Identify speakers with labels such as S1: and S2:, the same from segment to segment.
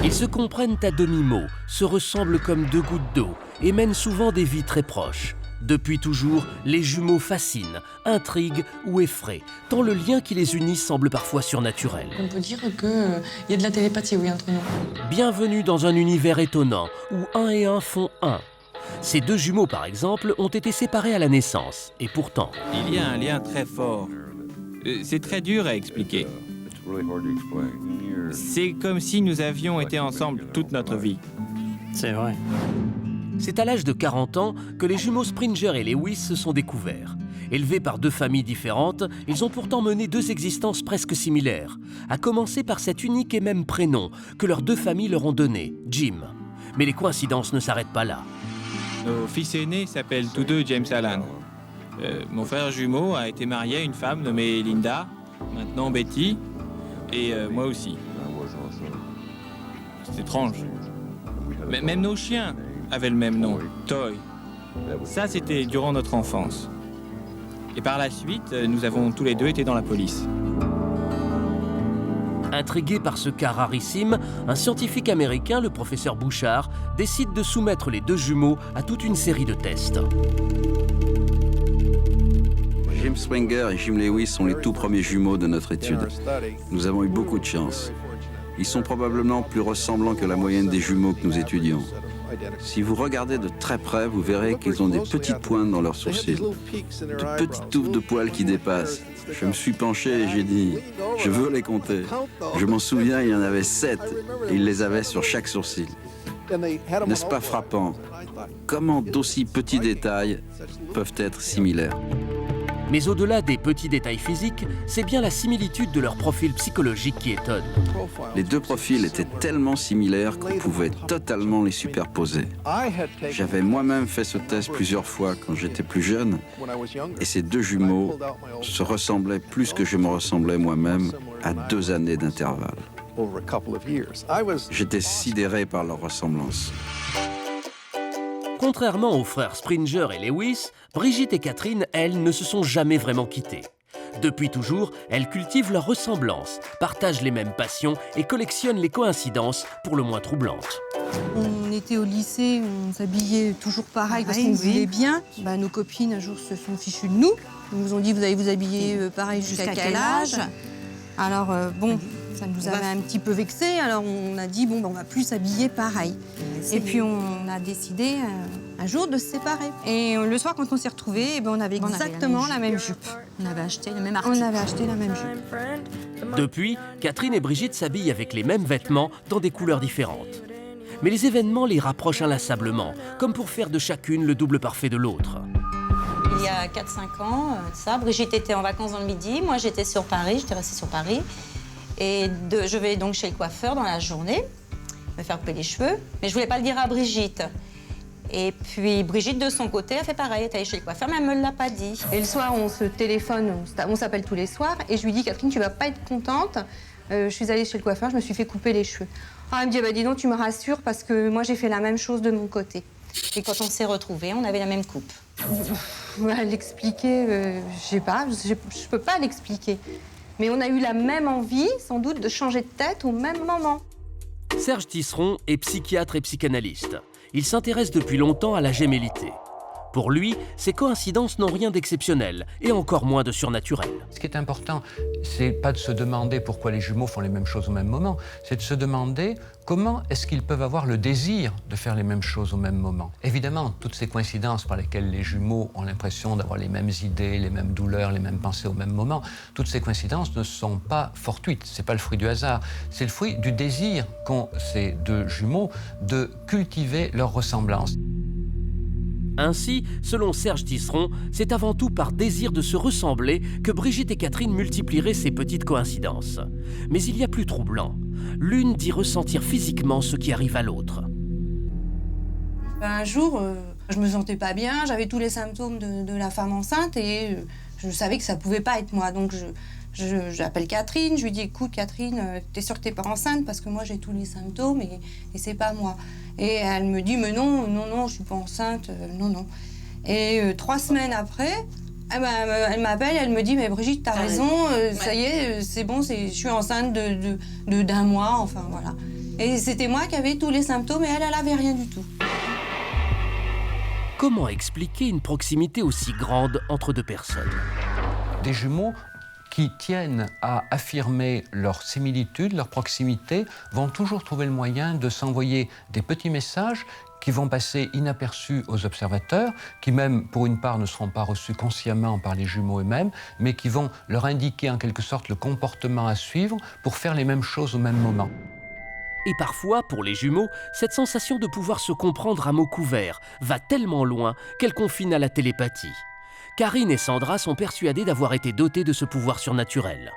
S1: Ils se comprennent à demi-mot, se ressemblent comme deux gouttes d'eau et mènent souvent des vies très proches. Depuis toujours, les jumeaux fascinent, intriguent ou effraient, tant le lien qui les unit semble parfois surnaturel.
S2: On peut dire qu'il y a de la télépathie, oui, entre nous.
S1: Bienvenue dans un univers étonnant, où 1 et 1 font 1. Ces deux jumeaux, par exemple, ont été séparés à la naissance, et pourtant...
S3: Il y a un lien très fort. C'est très dur à expliquer. C'est comme si nous avions été ensemble toute notre vie.
S4: C'est vrai.
S1: C'est à l'âge de 40 ans que les jumeaux Springer et Lewis se sont découverts. Élevés par deux familles différentes, ils ont pourtant mené deux existences presque similaires, à commencer par cet unique et même prénom que leurs deux familles leur ont donné, Jim. Mais les coïncidences ne s'arrêtent pas là.
S3: Nos fils aînés s'appellent tous deux James Allan. Mon frère jumeau a été marié à une femme nommée Linda, maintenant Betty, et moi aussi. C'est étrange. Mais même nos chiens avaient le même nom, Toy. Ça, c'était durant notre enfance. Et par la suite, nous avons tous les deux été dans la police.
S1: Intrigué par ce cas rarissime, un scientifique américain, le professeur Bouchard, décide de soumettre les deux jumeaux à toute une série de tests.
S5: Jim Springer et Jim Lewis sont les tout premiers jumeaux de notre étude. Nous avons eu beaucoup de chance. Ils sont probablement plus ressemblants que la moyenne des jumeaux que nous étudions. Si vous regardez de très près, vous verrez qu'ils ont des petites pointes dans leurs sourcils, de petites touffes de poils qui dépassent. Je me suis penché et j'ai dit « Je veux les compter ». Je m'en souviens, il y en avait 7 et ils les avaient sur chaque sourcil. N'est-ce pas frappant? Comment d'aussi petits détails peuvent être similaires?
S1: Mais au-delà des petits détails physiques, c'est bien la similitude de leur profil psychologique qui étonne.
S5: Les deux profils étaient tellement similaires qu'on pouvait totalement les superposer. J'avais moi-même fait ce test plusieurs fois quand j'étais plus jeune, et ces deux jumeaux se ressemblaient plus que je me ressemblais moi-même à 2 années d'intervalle. J'étais sidéré par leur ressemblance.
S1: Contrairement aux frères Springer et Lewis, Brigitte et Catherine, elles, ne se sont jamais vraiment quittées. Depuis toujours, elles cultivent leur ressemblance, partagent les mêmes passions et collectionnent les coïncidences pour le moins troublantes.
S6: On était au lycée, on s'habillait toujours pareil parce qu'on voulait bien. Nos copines, un jour, se sont fichues de nous. Ils nous ont dit, vous allez vous habiller pareil jusqu'à quel âge? Alors, ça nous avait un petit peu vexés. Alors, on a dit, on va plus s'habiller pareil. Et puis, on a décidé un jour de se séparer. Et le soir, quand on s'est retrouvés, on avait exactement la même jupe.
S7: On avait acheté le même article.
S6: On avait acheté la même jupe.
S1: Depuis, Catherine et Brigitte s'habillent avec les mêmes vêtements dans des couleurs différentes. Mais les événements les rapprochent inlassablement, comme pour faire de chacune le double parfait de l'autre.
S7: Il y a 4-5 ans, Brigitte était en vacances dans le midi, moi j'étais sur Paris, j'étais restée sur Paris. Et je vais donc chez le coiffeur dans la journée, me faire couper les cheveux, mais je voulais pas le dire à Brigitte. Et puis Brigitte, de son côté, a fait pareil, elle est allée chez le coiffeur, mais elle me l'a pas dit.
S6: Et le soir, on se téléphone, on s'appelle tous les soirs, et je lui dis, Catherine, tu vas pas être contente. Je suis allée chez le coiffeur, je me suis fait couper les cheveux. Elle me dit, dis donc, tu me rassures, parce que moi, j'ai fait la même chose de mon côté.
S7: Et quand on s'est retrouvés, on avait la même coupe.
S6: L'expliquer, je sais pas, je peux pas l'expliquer. Mais on a eu la même envie, sans doute, de changer de tête au même moment.
S1: Serge Tisseron est psychiatre et psychanalyste. Il s'intéresse depuis longtemps à la gémellité. Pour lui, ces coïncidences n'ont rien d'exceptionnel et encore moins de surnaturel.
S8: Ce qui est important, c'est pas de se demander pourquoi les jumeaux font les mêmes choses au même moment, c'est de se demander comment est-ce qu'ils peuvent avoir le désir de faire les mêmes choses au même moment. Évidemment, toutes ces coïncidences par lesquelles les jumeaux ont l'impression d'avoir les mêmes idées, les mêmes douleurs, les mêmes pensées au même moment, toutes ces coïncidences ne sont pas fortuites, c'est pas le fruit du hasard, c'est le fruit du désir qu'ont ces deux jumeaux de cultiver leur ressemblance.
S1: Ainsi, selon Serge Tisseron, c'est avant tout par désir de se ressembler que Brigitte et Catherine multiplieraient ces petites coïncidences. Mais il y a plus troublant. L'une dit ressentir physiquement ce qui arrive à l'autre.
S6: Un jour, je me sentais pas bien, j'avais tous les symptômes de la femme enceinte et je savais que ça pouvait pas être moi. Donc j'appelle Catherine, je lui dis, écoute Catherine, t'es sûre que t'es pas enceinte parce que moi j'ai tous les symptômes et c'est pas moi. Et elle me dit, mais non, je suis pas enceinte, non. Et 3 semaines après, elle m'appelle, elle me dit, mais Brigitte, t'as raison, ça y est, c'est bon, je suis enceinte d'un mois, enfin voilà. Et c'était moi qui avais tous les symptômes et elle avait rien du tout.
S1: Comment expliquer une proximité aussi grande entre deux personnes?
S8: Des jumeaux qui tiennent à affirmer leur similitude, leur proximité, vont toujours trouver le moyen de s'envoyer des petits messages qui vont passer inaperçus aux observateurs, qui même, pour une part, ne seront pas reçus consciemment par les jumeaux eux-mêmes, mais qui vont leur indiquer en quelque sorte le comportement à suivre pour faire les mêmes choses au même moment.
S1: Et parfois, pour les jumeaux, cette sensation de pouvoir se comprendre à mots couverts va tellement loin qu'elle confine à la télépathie. Karine et Sandra sont persuadées d'avoir été dotées de ce pouvoir surnaturel.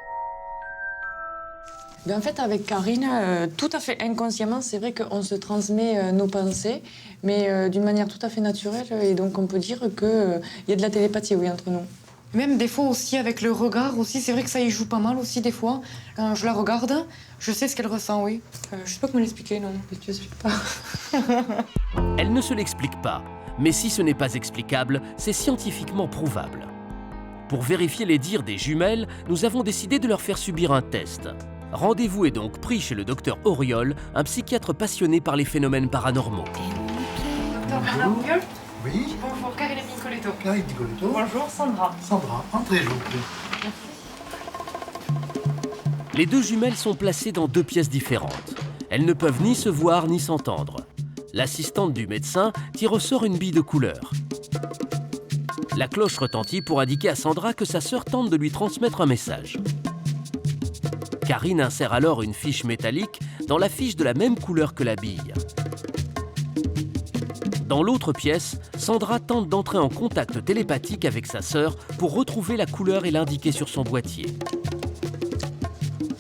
S2: Ben, en fait, avec Karine, tout à fait inconsciemment, c'est vrai qu'on se transmet nos pensées, mais d'une manière tout à fait naturelle. Et donc, on peut dire qu'il y a de la télépathie, oui, entre nous.
S4: Même des fois aussi, avec le regard aussi, c'est vrai que ça y joue pas mal aussi, des fois. Quand je la regarde, je sais ce qu'elle ressent, oui. Je sais pas comment l'expliquer, non, je t'explique pas.
S1: Elle ne se l'explique pas, mais si ce n'est pas explicable, c'est scientifiquement prouvable. Pour vérifier les dires des jumelles, nous avons décidé de leur faire subir un test. Rendez-vous est donc pris chez le docteur Auriol, un psychiatre passionné par les phénomènes paranormaux.
S4: Docteur Auriol.
S9: Oui.
S4: Bonjour, Karine Nicoletto.
S9: Karine Nicoletto.
S4: Bonjour, Sandra.
S9: Sandra, entrez, je vous prie.
S1: Les deux jumelles sont placées dans deux pièces différentes. Elles ne peuvent ni se voir ni s'entendre. L'assistante du médecin tire au sort une bille de couleur. La cloche retentit pour indiquer à Sandra que sa sœur tente de lui transmettre un message. Karine insère alors une fiche métallique dans la fiche de la même couleur que la bille. Dans l'autre pièce, Sandra tente d'entrer en contact télépathique avec sa sœur pour retrouver la couleur et l'indiquer sur son boîtier.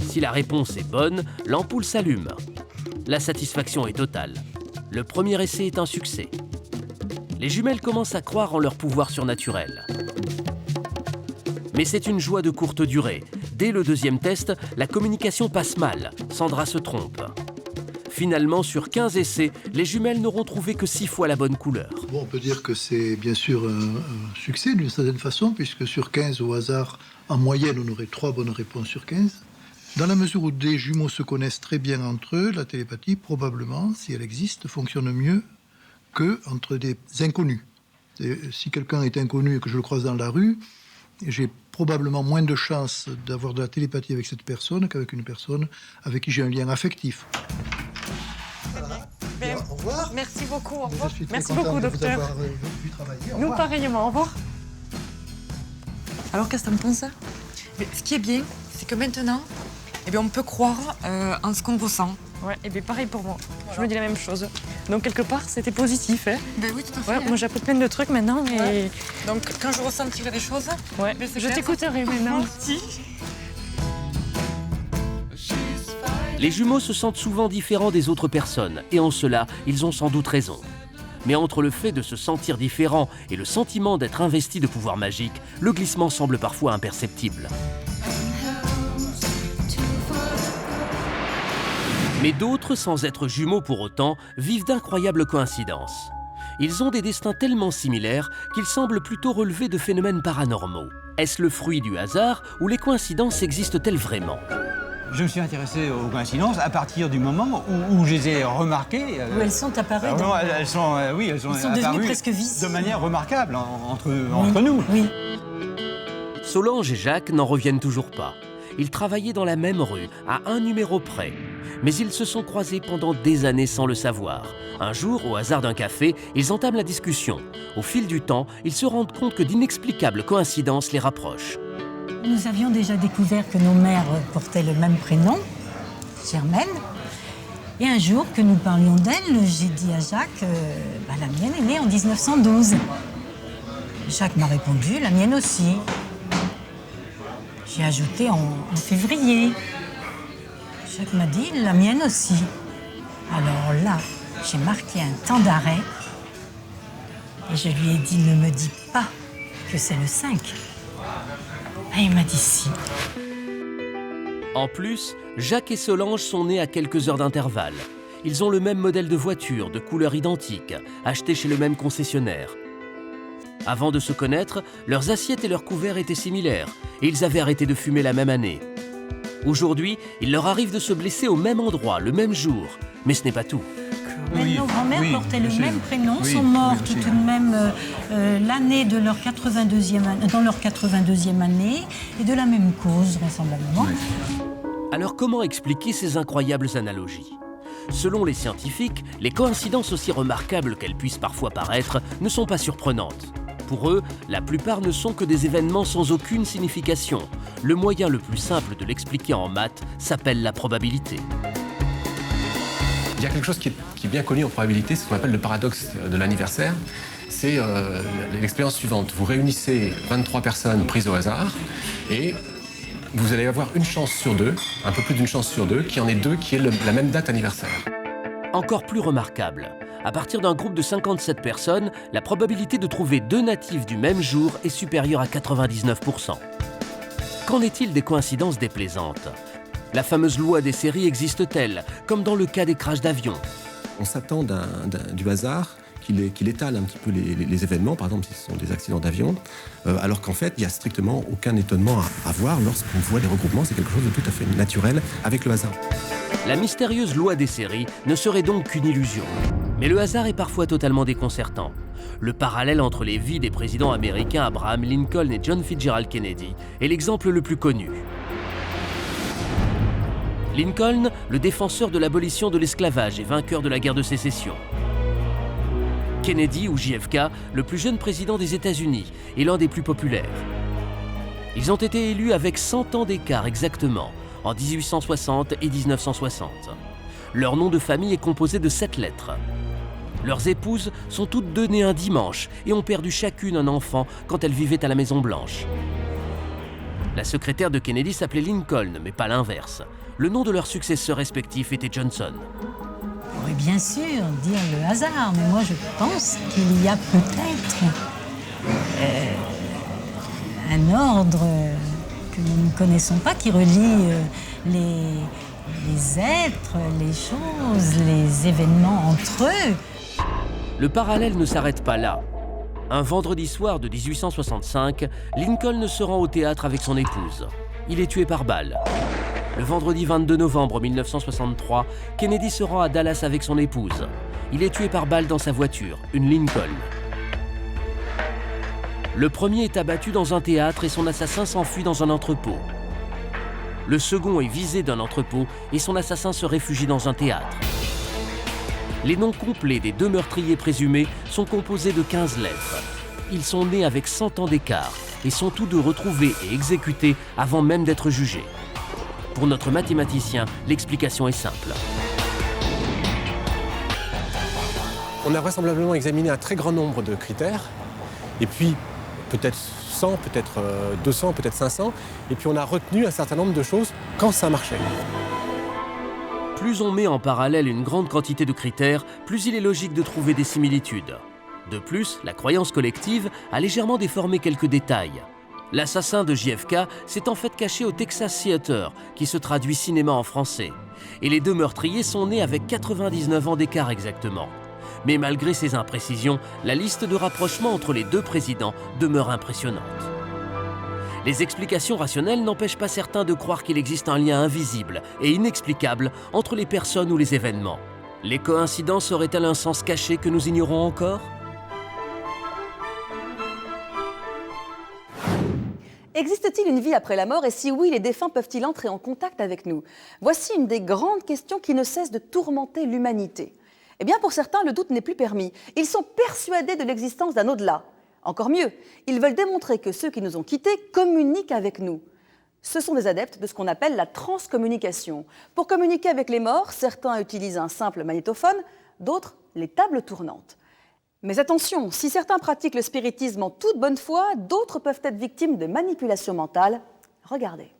S1: Si la réponse est bonne, l'ampoule s'allume. La satisfaction est totale. Le premier essai est un succès. Les jumelles commencent à croire en leur pouvoir surnaturel. Mais c'est une joie de courte durée. Dès le deuxième test, la communication passe mal. Sandra se trompe. Finalement, sur 15 essais, les jumelles n'auront trouvé que 6 fois la bonne couleur.
S9: Bon, on peut dire que c'est bien sûr un succès d'une certaine façon, puisque sur 15 au hasard, en moyenne, on aurait 3 bonnes réponses sur 15. Dans la mesure où des jumeaux se connaissent très bien entre eux, la télépathie, probablement, si elle existe, fonctionne mieux qu'entre des inconnus. Et si quelqu'un est inconnu et que je le croise dans la rue, j'ai probablement moins de chances d'avoir de la télépathie avec cette personne qu'avec une personne avec qui j'ai un lien affectif. Voilà. Bien, au revoir.
S4: Merci beaucoup, au revoir.
S9: Je suis très
S4: Merci
S9: content
S4: beaucoup,
S9: de
S4: docteur.
S9: vous avoir vu travailler. Au
S4: Nous,
S9: revoir.
S4: pareillement, au revoir. Alors, qu'est-ce que t'en penses? Mais ce qui est bien, c'est que maintenant, eh bien, on peut croire en ce qu'on ressent. Ouais, et bien pareil pour moi. Voilà. Je me dis la même chose. Donc, quelque part, c'était positif. Hein.
S2: Ben oui, tout à fait.
S4: Ouais, moi, j'ai appris plein de trucs maintenant. Et...
S2: Ouais.
S4: Donc, quand je ressentirai des choses, ouais, je t'écouterai maintenant.
S1: Les jumeaux se sentent souvent différents des autres personnes, et en cela, ils ont sans doute raison. Mais entre le fait de se sentir différent et le sentiment d'être investi de pouvoirs magiques, le glissement semble parfois imperceptible. Mais d'autres, sans être jumeaux pour autant, vivent d'incroyables coïncidences. Ils ont des destins tellement similaires qu'ils semblent plutôt relever de phénomènes paranormaux. Est-ce le fruit du hasard ou les coïncidences existent-elles vraiment ?
S10: Je me suis intéressé aux coïncidences à partir du moment où je les ai remarquées.
S11: Où elles sont apparues.
S10: Elles sont
S11: devenues presque visibles.
S10: De manière remarquable entre nous.
S11: Oui.
S1: Solange et Jacques n'en reviennent toujours pas. Ils travaillaient dans la même rue, à un numéro près. Mais ils se sont croisés pendant des années sans le savoir. Un jour, au hasard d'un café, ils entament la discussion. Au fil du temps, ils se rendent compte que d'inexplicables coïncidences les rapprochent.
S11: Nous avions déjà découvert que nos mères portaient le même prénom, Germaine. Et un jour que nous parlions d'elle, j'ai dit à Jacques, la mienne est née en 1912. Jacques m'a répondu, la mienne aussi. J'ai ajouté en février. Jacques m'a dit, la mienne aussi. Alors là, j'ai marqué un temps d'arrêt et je lui ai dit, ne me dis pas que c'est le 5. Et il m'a dit si.
S1: En plus, Jacques et Solange sont nés à quelques heures d'intervalle. Ils ont le même modèle de voiture, de couleur identique, acheté chez le même concessionnaire. Avant de se connaître, leurs assiettes et leurs couverts étaient similaires et ils avaient arrêté de fumer la même année. Aujourd'hui, il leur arrive de se blesser au même endroit, le même jour. Mais ce n'est pas tout.
S11: Mais nos grands-mères portaient le même prénom,
S10: Oui,
S11: sont mortes
S10: oui,
S11: tout de même l'année de leur 82e année, dans leur 82e année, et de la même cause, vraisemblablement.
S1: Alors comment expliquer ces incroyables analogies ? Selon les scientifiques, les coïncidences aussi remarquables qu'elles puissent parfois paraître ne sont pas surprenantes. Pour eux, la plupart ne sont que des événements sans aucune signification. Le moyen le plus simple de l'expliquer en maths s'appelle la probabilité.
S12: Il y a quelque chose qui est bien connu en probabilité, c'est ce qu'on appelle le paradoxe de l'anniversaire. C'est l'expérience suivante. Vous réunissez 23 personnes prises au hasard et vous allez avoir une chance sur deux, un peu plus d'une chance sur deux, qu'il y en ait deux qui aient la même date anniversaire.
S1: Encore plus remarquable, à partir d'un groupe de 57 personnes, la probabilité de trouver deux natifs du même jour est supérieure à 99%. Qu'en est-il des coïncidences déplaisantes ? La fameuse loi des séries existe-t-elle, comme dans le cas des crashs d'avions ?
S12: On s'attend du hasard qu'il étale un petit peu les événements, par exemple si ce sont des accidents d'avion, alors qu'en fait, il n'y a strictement aucun étonnement à voir lorsqu'on voit les regroupements. C'est quelque chose de tout à fait naturel avec le hasard.
S1: La mystérieuse loi des séries ne serait donc qu'une illusion. Mais le hasard est parfois totalement déconcertant. Le parallèle entre les vies des présidents américains Abraham Lincoln et John Fitzgerald Kennedy est l'exemple le plus connu. Lincoln, le défenseur de l'abolition de l'esclavage et vainqueur de la guerre de sécession. Kennedy, ou JFK, le plus jeune président des États-Unis et l'un des plus populaires. Ils ont été élus avec 100 ans d'écart exactement, en 1860 et 1960. Leur nom de famille est composé de 7 lettres. Leurs épouses sont toutes deux nées un dimanche et ont perdu chacune un enfant quand elles vivaient à la Maison-Blanche. La secrétaire de Kennedy s'appelait Lincoln, mais pas l'inverse. Le nom de leur successeur respectif était Johnson.
S11: Oui, bien sûr, dire le hasard, mais moi je pense qu'il y a peut-être un ordre que nous ne connaissons pas qui relie les êtres, les choses, les événements entre eux.
S1: Le parallèle ne s'arrête pas là. Un vendredi soir de 1865, Lincoln se rend au théâtre avec son épouse. Il est tué par balle. Le vendredi 22 novembre 1963, Kennedy se rend à Dallas avec son épouse. Il est tué par balle dans sa voiture, une Lincoln. Le premier est abattu dans un théâtre et son assassin s'enfuit dans un entrepôt. Le second est visé d'un entrepôt et son assassin se réfugie dans un théâtre. Les noms complets des deux meurtriers présumés sont composés de 15 lettres. Ils sont nés avec 100 ans d'écart et sont tous deux retrouvés et exécutés avant même d'être jugés. Pour notre mathématicien, l'explication est simple.
S12: On a vraisemblablement examiné un très grand nombre de critères, et puis peut-être 100, peut-être 200, peut-être 500, et puis on a retenu un certain nombre de choses quand ça marchait.
S1: Plus on met en parallèle une grande quantité de critères, plus il est logique de trouver des similitudes. De plus, la croyance collective a légèrement déformé quelques détails. L'assassin de JFK s'est en fait caché au Texas Theater, qui se traduit cinéma en français. Et les deux meurtriers sont nés avec 99 ans d'écart exactement. Mais malgré ces imprécisions, la liste de rapprochement entre les deux présidents demeure impressionnante. Les explications rationnelles n'empêchent pas certains de croire qu'il existe un lien invisible et inexplicable entre les personnes ou les événements. Les coïncidences auraient-elles un sens caché que nous ignorons encore ?
S13: Existe-t-il une vie après la mort et si oui, les défunts peuvent-ils entrer en contact avec nous? Voici une des grandes questions qui ne cesse de tourmenter l'humanité. Eh bien, pour certains, le doute n'est plus permis. Ils sont persuadés de l'existence d'un au-delà. Encore mieux, ils veulent démontrer que ceux qui nous ont quittés communiquent avec nous. Ce sont des adeptes de ce qu'on appelle la transcommunication. Pour communiquer avec les morts, certains utilisent un simple magnétophone, d'autres les tables tournantes. Mais attention, si certains pratiquent le spiritisme en toute bonne foi, d'autres peuvent être victimes de manipulation mentale. Regardez.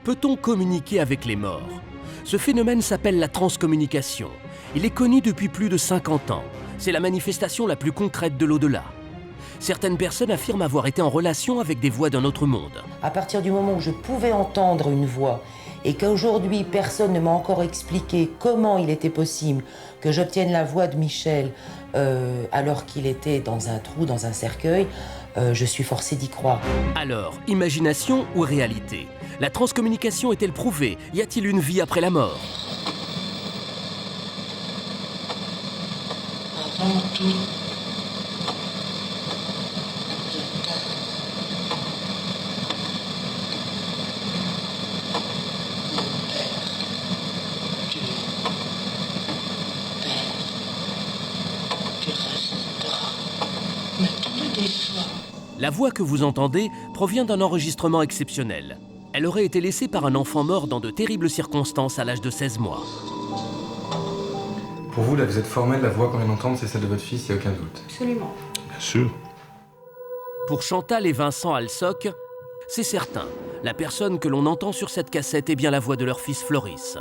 S1: Peut-on communiquer avec les morts ? Ce phénomène s'appelle la transcommunication. Il est connu depuis plus de 50 ans. C'est la manifestation la plus concrète de l'au-delà. Certaines personnes affirment avoir été en relation avec des voix d'un autre monde.
S14: À partir du moment où je pouvais entendre une voix et qu'aujourd'hui personne ne m'a encore expliqué comment il était possible que j'obtienne la voix de Michel alors qu'il était dans un trou, dans un cercueil, Je suis forcée d'y croire.
S1: Alors, imagination ou réalité? La transcommunication est-elle prouvée? Y a-t-il une vie après la mort?
S15: Avant tout,
S1: La voix que vous entendez provient d'un enregistrement exceptionnel. Elle aurait été laissée par un enfant mort dans de terribles circonstances à l'âge de 16 mois.
S16: Pour vous, la visite formelle, la voix qu'on vient d'entendre, c'est celle de votre fils, il n'y a aucun doute.
S6: Absolument.
S5: Bien sûr.
S1: Pour Chantal et Vincent Alsoc, c'est certain. La personne que l'on entend sur cette cassette est bien la voix de leur fils Floris.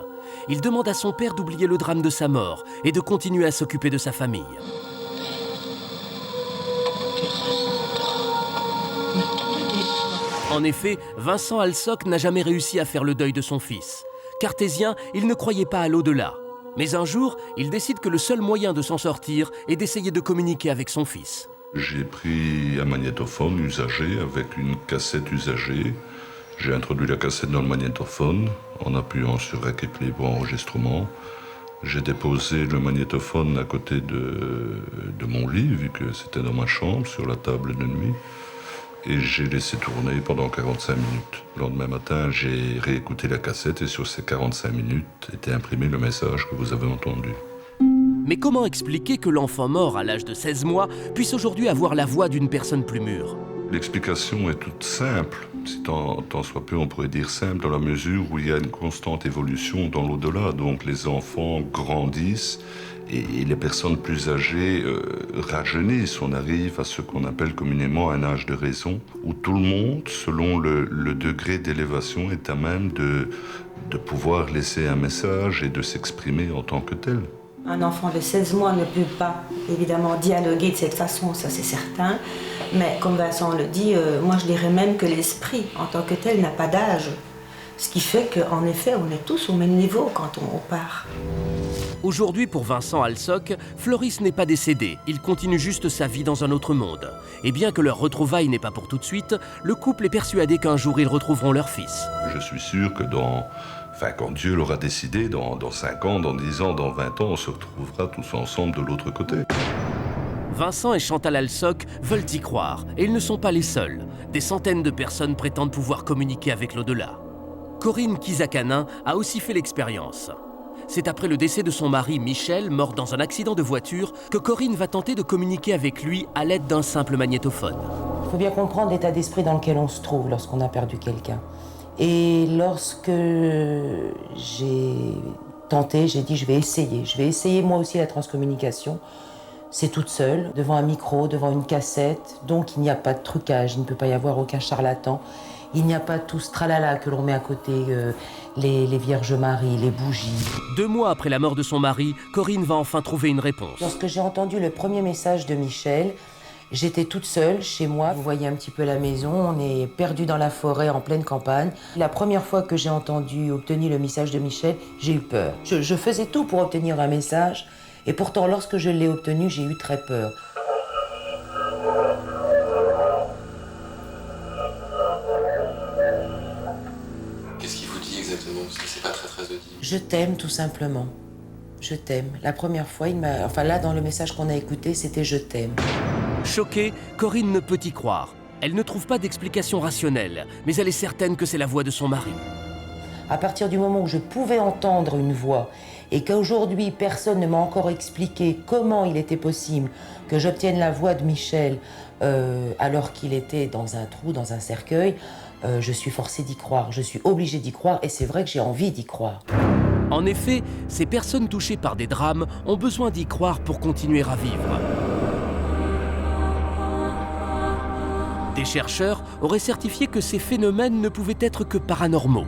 S1: Il demande à son père d'oublier le drame de sa mort et de continuer à s'occuper de sa famille. En effet, Vincent Alsoc n'a jamais réussi à faire le deuil de son fils. Cartésien, il ne croyait pas à l'au-delà. Mais un jour, il décide que le seul moyen de s'en sortir est d'essayer de communiquer avec son fils.
S17: J'ai pris un magnétophone usagé avec une cassette usagée. J'ai introduit la cassette dans le magnétophone en appuyant sur REC et play pour enregistrement. J'ai déposé le magnétophone à côté de mon lit, vu que c'était dans ma chambre, sur la table de nuit. Et j'ai laissé tourner pendant 45 minutes. Le lendemain matin, j'ai réécouté la cassette et sur ces 45 minutes était imprimé le message que vous avez entendu.
S1: Mais comment expliquer que l'enfant mort à l'âge de 16 mois puisse aujourd'hui avoir la voix d'une personne plus mûre?
S17: L'explication est toute simple. Si tant soit peu, on pourrait dire simple dans la mesure où il y a une constante évolution dans l'au-delà. Donc les enfants grandissent et les personnes plus âgées rajeunissent. On arrive à ce qu'on appelle communément un âge de raison, où tout le monde, selon le degré d'élévation, est à même de pouvoir laisser un message et de s'exprimer en tant que tel.
S14: Un enfant de 16 mois ne peut pas, évidemment, dialoguer de cette façon, ça c'est certain. Mais comme Vincent le dit, moi je dirais même que l'esprit, en tant que tel, n'a pas d'âge. Ce qui fait qu'en effet, on est tous au même niveau quand on part.
S1: Aujourd'hui, pour Vincent Alsoc, Floris n'est pas décédé. Il continue juste sa vie dans un autre monde. Et bien que leur retrouvaille n'est pas pour tout de suite, le couple est persuadé qu'un jour ils retrouveront leur fils.
S17: Je suis sûr que quand Dieu l'aura décidé, dans 5 ans, dans 10 ans, dans 20 ans, on se retrouvera tous ensemble de l'autre côté.
S1: Vincent et Chantal Alsoc veulent y croire, et ils ne sont pas les seuls. Des centaines de personnes prétendent pouvoir communiquer avec l'au-delà. Corinne Kizakanin a aussi fait l'expérience. C'est après le décès de son mari Michel, mort dans un accident de voiture, que Corinne va tenter de communiquer avec lui à l'aide d'un simple magnétophone.
S14: Il faut bien comprendre l'état d'esprit dans lequel on se trouve lorsqu'on a perdu quelqu'un. Et lorsque j'ai tenté, j'ai dit je vais essayer moi aussi la transcommunication. C'est toute seule, devant un micro, devant une cassette, donc il n'y a pas de trucage, il ne peut pas y avoir aucun charlatan. Il n'y a pas tout ce tralala que l'on met à côté, les Vierges Marie, les bougies.
S1: 2 mois après la mort de son mari, Corinne va enfin trouver une réponse.
S14: Lorsque j'ai entendu le premier message de Michel, j'étais toute seule chez moi. Vous voyez un petit peu la maison, on est perdu dans la forêt en pleine campagne. La première fois que j'ai obtenu le message de Michel, j'ai eu peur. Je faisais tout pour obtenir un message, et pourtant lorsque je l'ai obtenu, j'ai eu très peur.
S16: Qu'est-ce qu'il vous dit exactement? Parce que c'est pas très audible.
S14: Je t'aime tout simplement. Je t'aime. La première fois, là dans le message qu'on a écouté, c'était je t'aime.
S1: Choquée, Corinne ne peut y croire. Elle ne trouve pas d'explication rationnelle, mais elle est certaine que c'est la voix de son mari.
S14: À partir du moment où je pouvais entendre une voix et qu'aujourd'hui personne ne m'a encore expliqué comment il était possible que j'obtienne la voix de Michel alors qu'il était dans un trou, dans un cercueil, je suis forcée d'y croire, je suis obligée d'y croire et c'est vrai que j'ai envie d'y croire.
S1: En effet, ces personnes touchées par des drames ont besoin d'y croire pour continuer à vivre. Des chercheurs auraient certifié que ces phénomènes ne pouvaient être que paranormaux.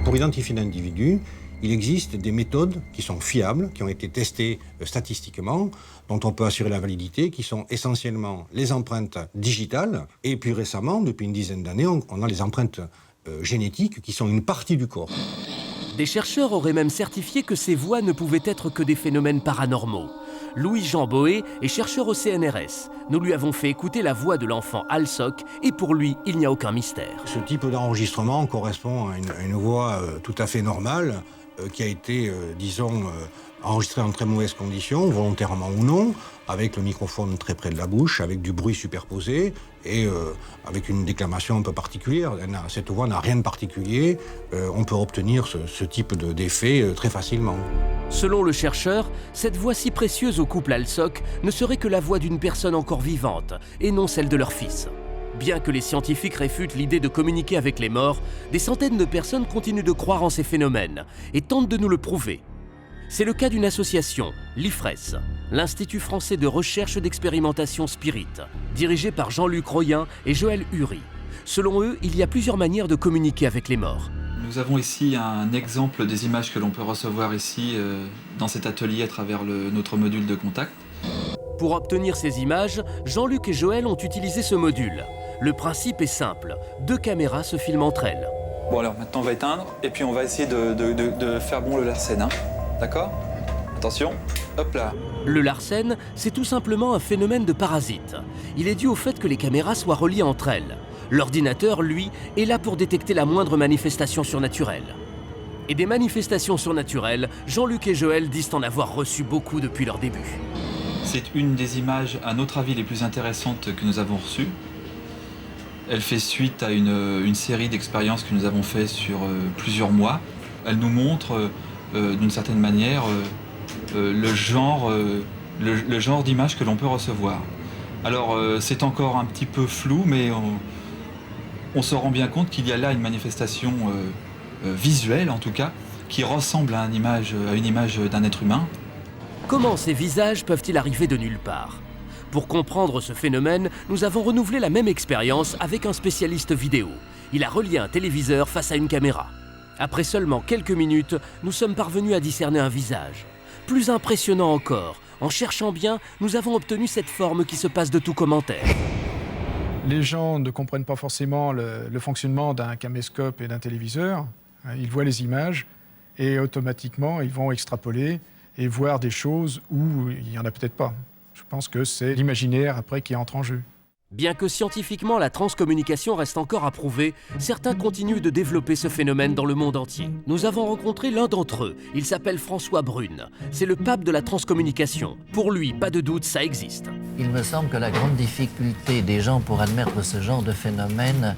S18: Pour identifier l'individu, il existe des méthodes qui sont fiables, qui ont été testées statistiquement, dont on peut assurer la validité, qui sont essentiellement les empreintes digitales. Et plus récemment, depuis une dizaine d'années, on a les empreintes génétiques qui sont une partie du corps.
S1: Des chercheurs auraient même certifié que ces voix ne pouvaient être que des phénomènes paranormaux. Louis-Jean Boé est chercheur au CNRS. Nous lui avons fait écouter la voix de l'enfant Alsoc et pour lui, il n'y a aucun mystère.
S18: Ce type d'enregistrement correspond à une voix tout à fait normale qui a été, disons, enregistrée en très mauvaises conditions, volontairement ou non, avec le microphone très près de la bouche, avec du bruit superposé et avec une déclamation un peu particulière. Cette voix n'a rien de particulier. On peut obtenir ce type d'effet très facilement.
S1: Selon le chercheur, cette voix si précieuse au couple Alsoc ne serait que la voix d'une personne encore vivante et non celle de leur fils. Bien que les scientifiques réfutent l'idée de communiquer avec les morts, des centaines de personnes continuent de croire en ces phénomènes et tentent de nous le prouver. C'est le cas d'une association, l'IFRES, l'Institut français de recherche et d'expérimentation Spirit, dirigé par Jean-Luc Royen et Joël Huri. Selon eux, il y a plusieurs manières de communiquer avec les morts.
S15: Nous avons ici un exemple des images que l'on peut recevoir ici dans cet atelier à travers notre module de contact.
S1: Pour obtenir ces images, Jean-Luc et Joël ont utilisé ce module. Le principe est simple, 2 caméras se filment entre elles.
S15: Bon alors maintenant on va éteindre et puis on va essayer de faire bon le Larsen. Hein. D'accord ? Attention, hop là.
S1: Le Larsen, c'est tout simplement un phénomène de parasite. Il est dû au fait que les caméras soient reliées entre elles. L'ordinateur, lui, est là pour détecter la moindre manifestation surnaturelle. Et des manifestations surnaturelles, Jean-Luc et Joël disent en avoir reçu beaucoup depuis leur début.
S15: C'est une des images, à notre avis, les plus intéressantes que nous avons reçues. Elle fait suite à une série d'expériences que nous avons faites sur plusieurs mois. Elle nous montre, d'une certaine manière, le genre d'image que l'on peut recevoir. Alors, c'est encore un petit peu flou, mais on se rend bien compte qu'il y a là une manifestation visuelle, en tout cas, qui ressemble à une image d'un être humain.
S1: Comment ces visages peuvent-ils arriver de nulle part ? Pour comprendre ce phénomène, nous avons renouvelé la même expérience avec un spécialiste vidéo. Il a relié un téléviseur face à une caméra. Après seulement quelques minutes, nous sommes parvenus à discerner un visage. Plus impressionnant encore, en cherchant bien, nous avons obtenu cette forme qui se passe de tout commentaire.
S19: Les gens ne comprennent pas forcément le fonctionnement d'un caméscope et d'un téléviseur. Ils voient les images et automatiquement, ils vont extrapoler et voir des choses où il n'y en a peut-être pas. Je pense que c'est l'imaginaire après qui entre en jeu.
S1: Bien que scientifiquement la transcommunication reste encore à prouver, certains continuent de développer ce phénomène dans le monde entier. Nous avons rencontré l'un d'entre eux, il s'appelle François Brune. C'est le pape de la transcommunication. Pour lui, pas de doute, ça existe.
S20: Il me semble que la grande difficulté des gens pour admettre ce genre de phénomène,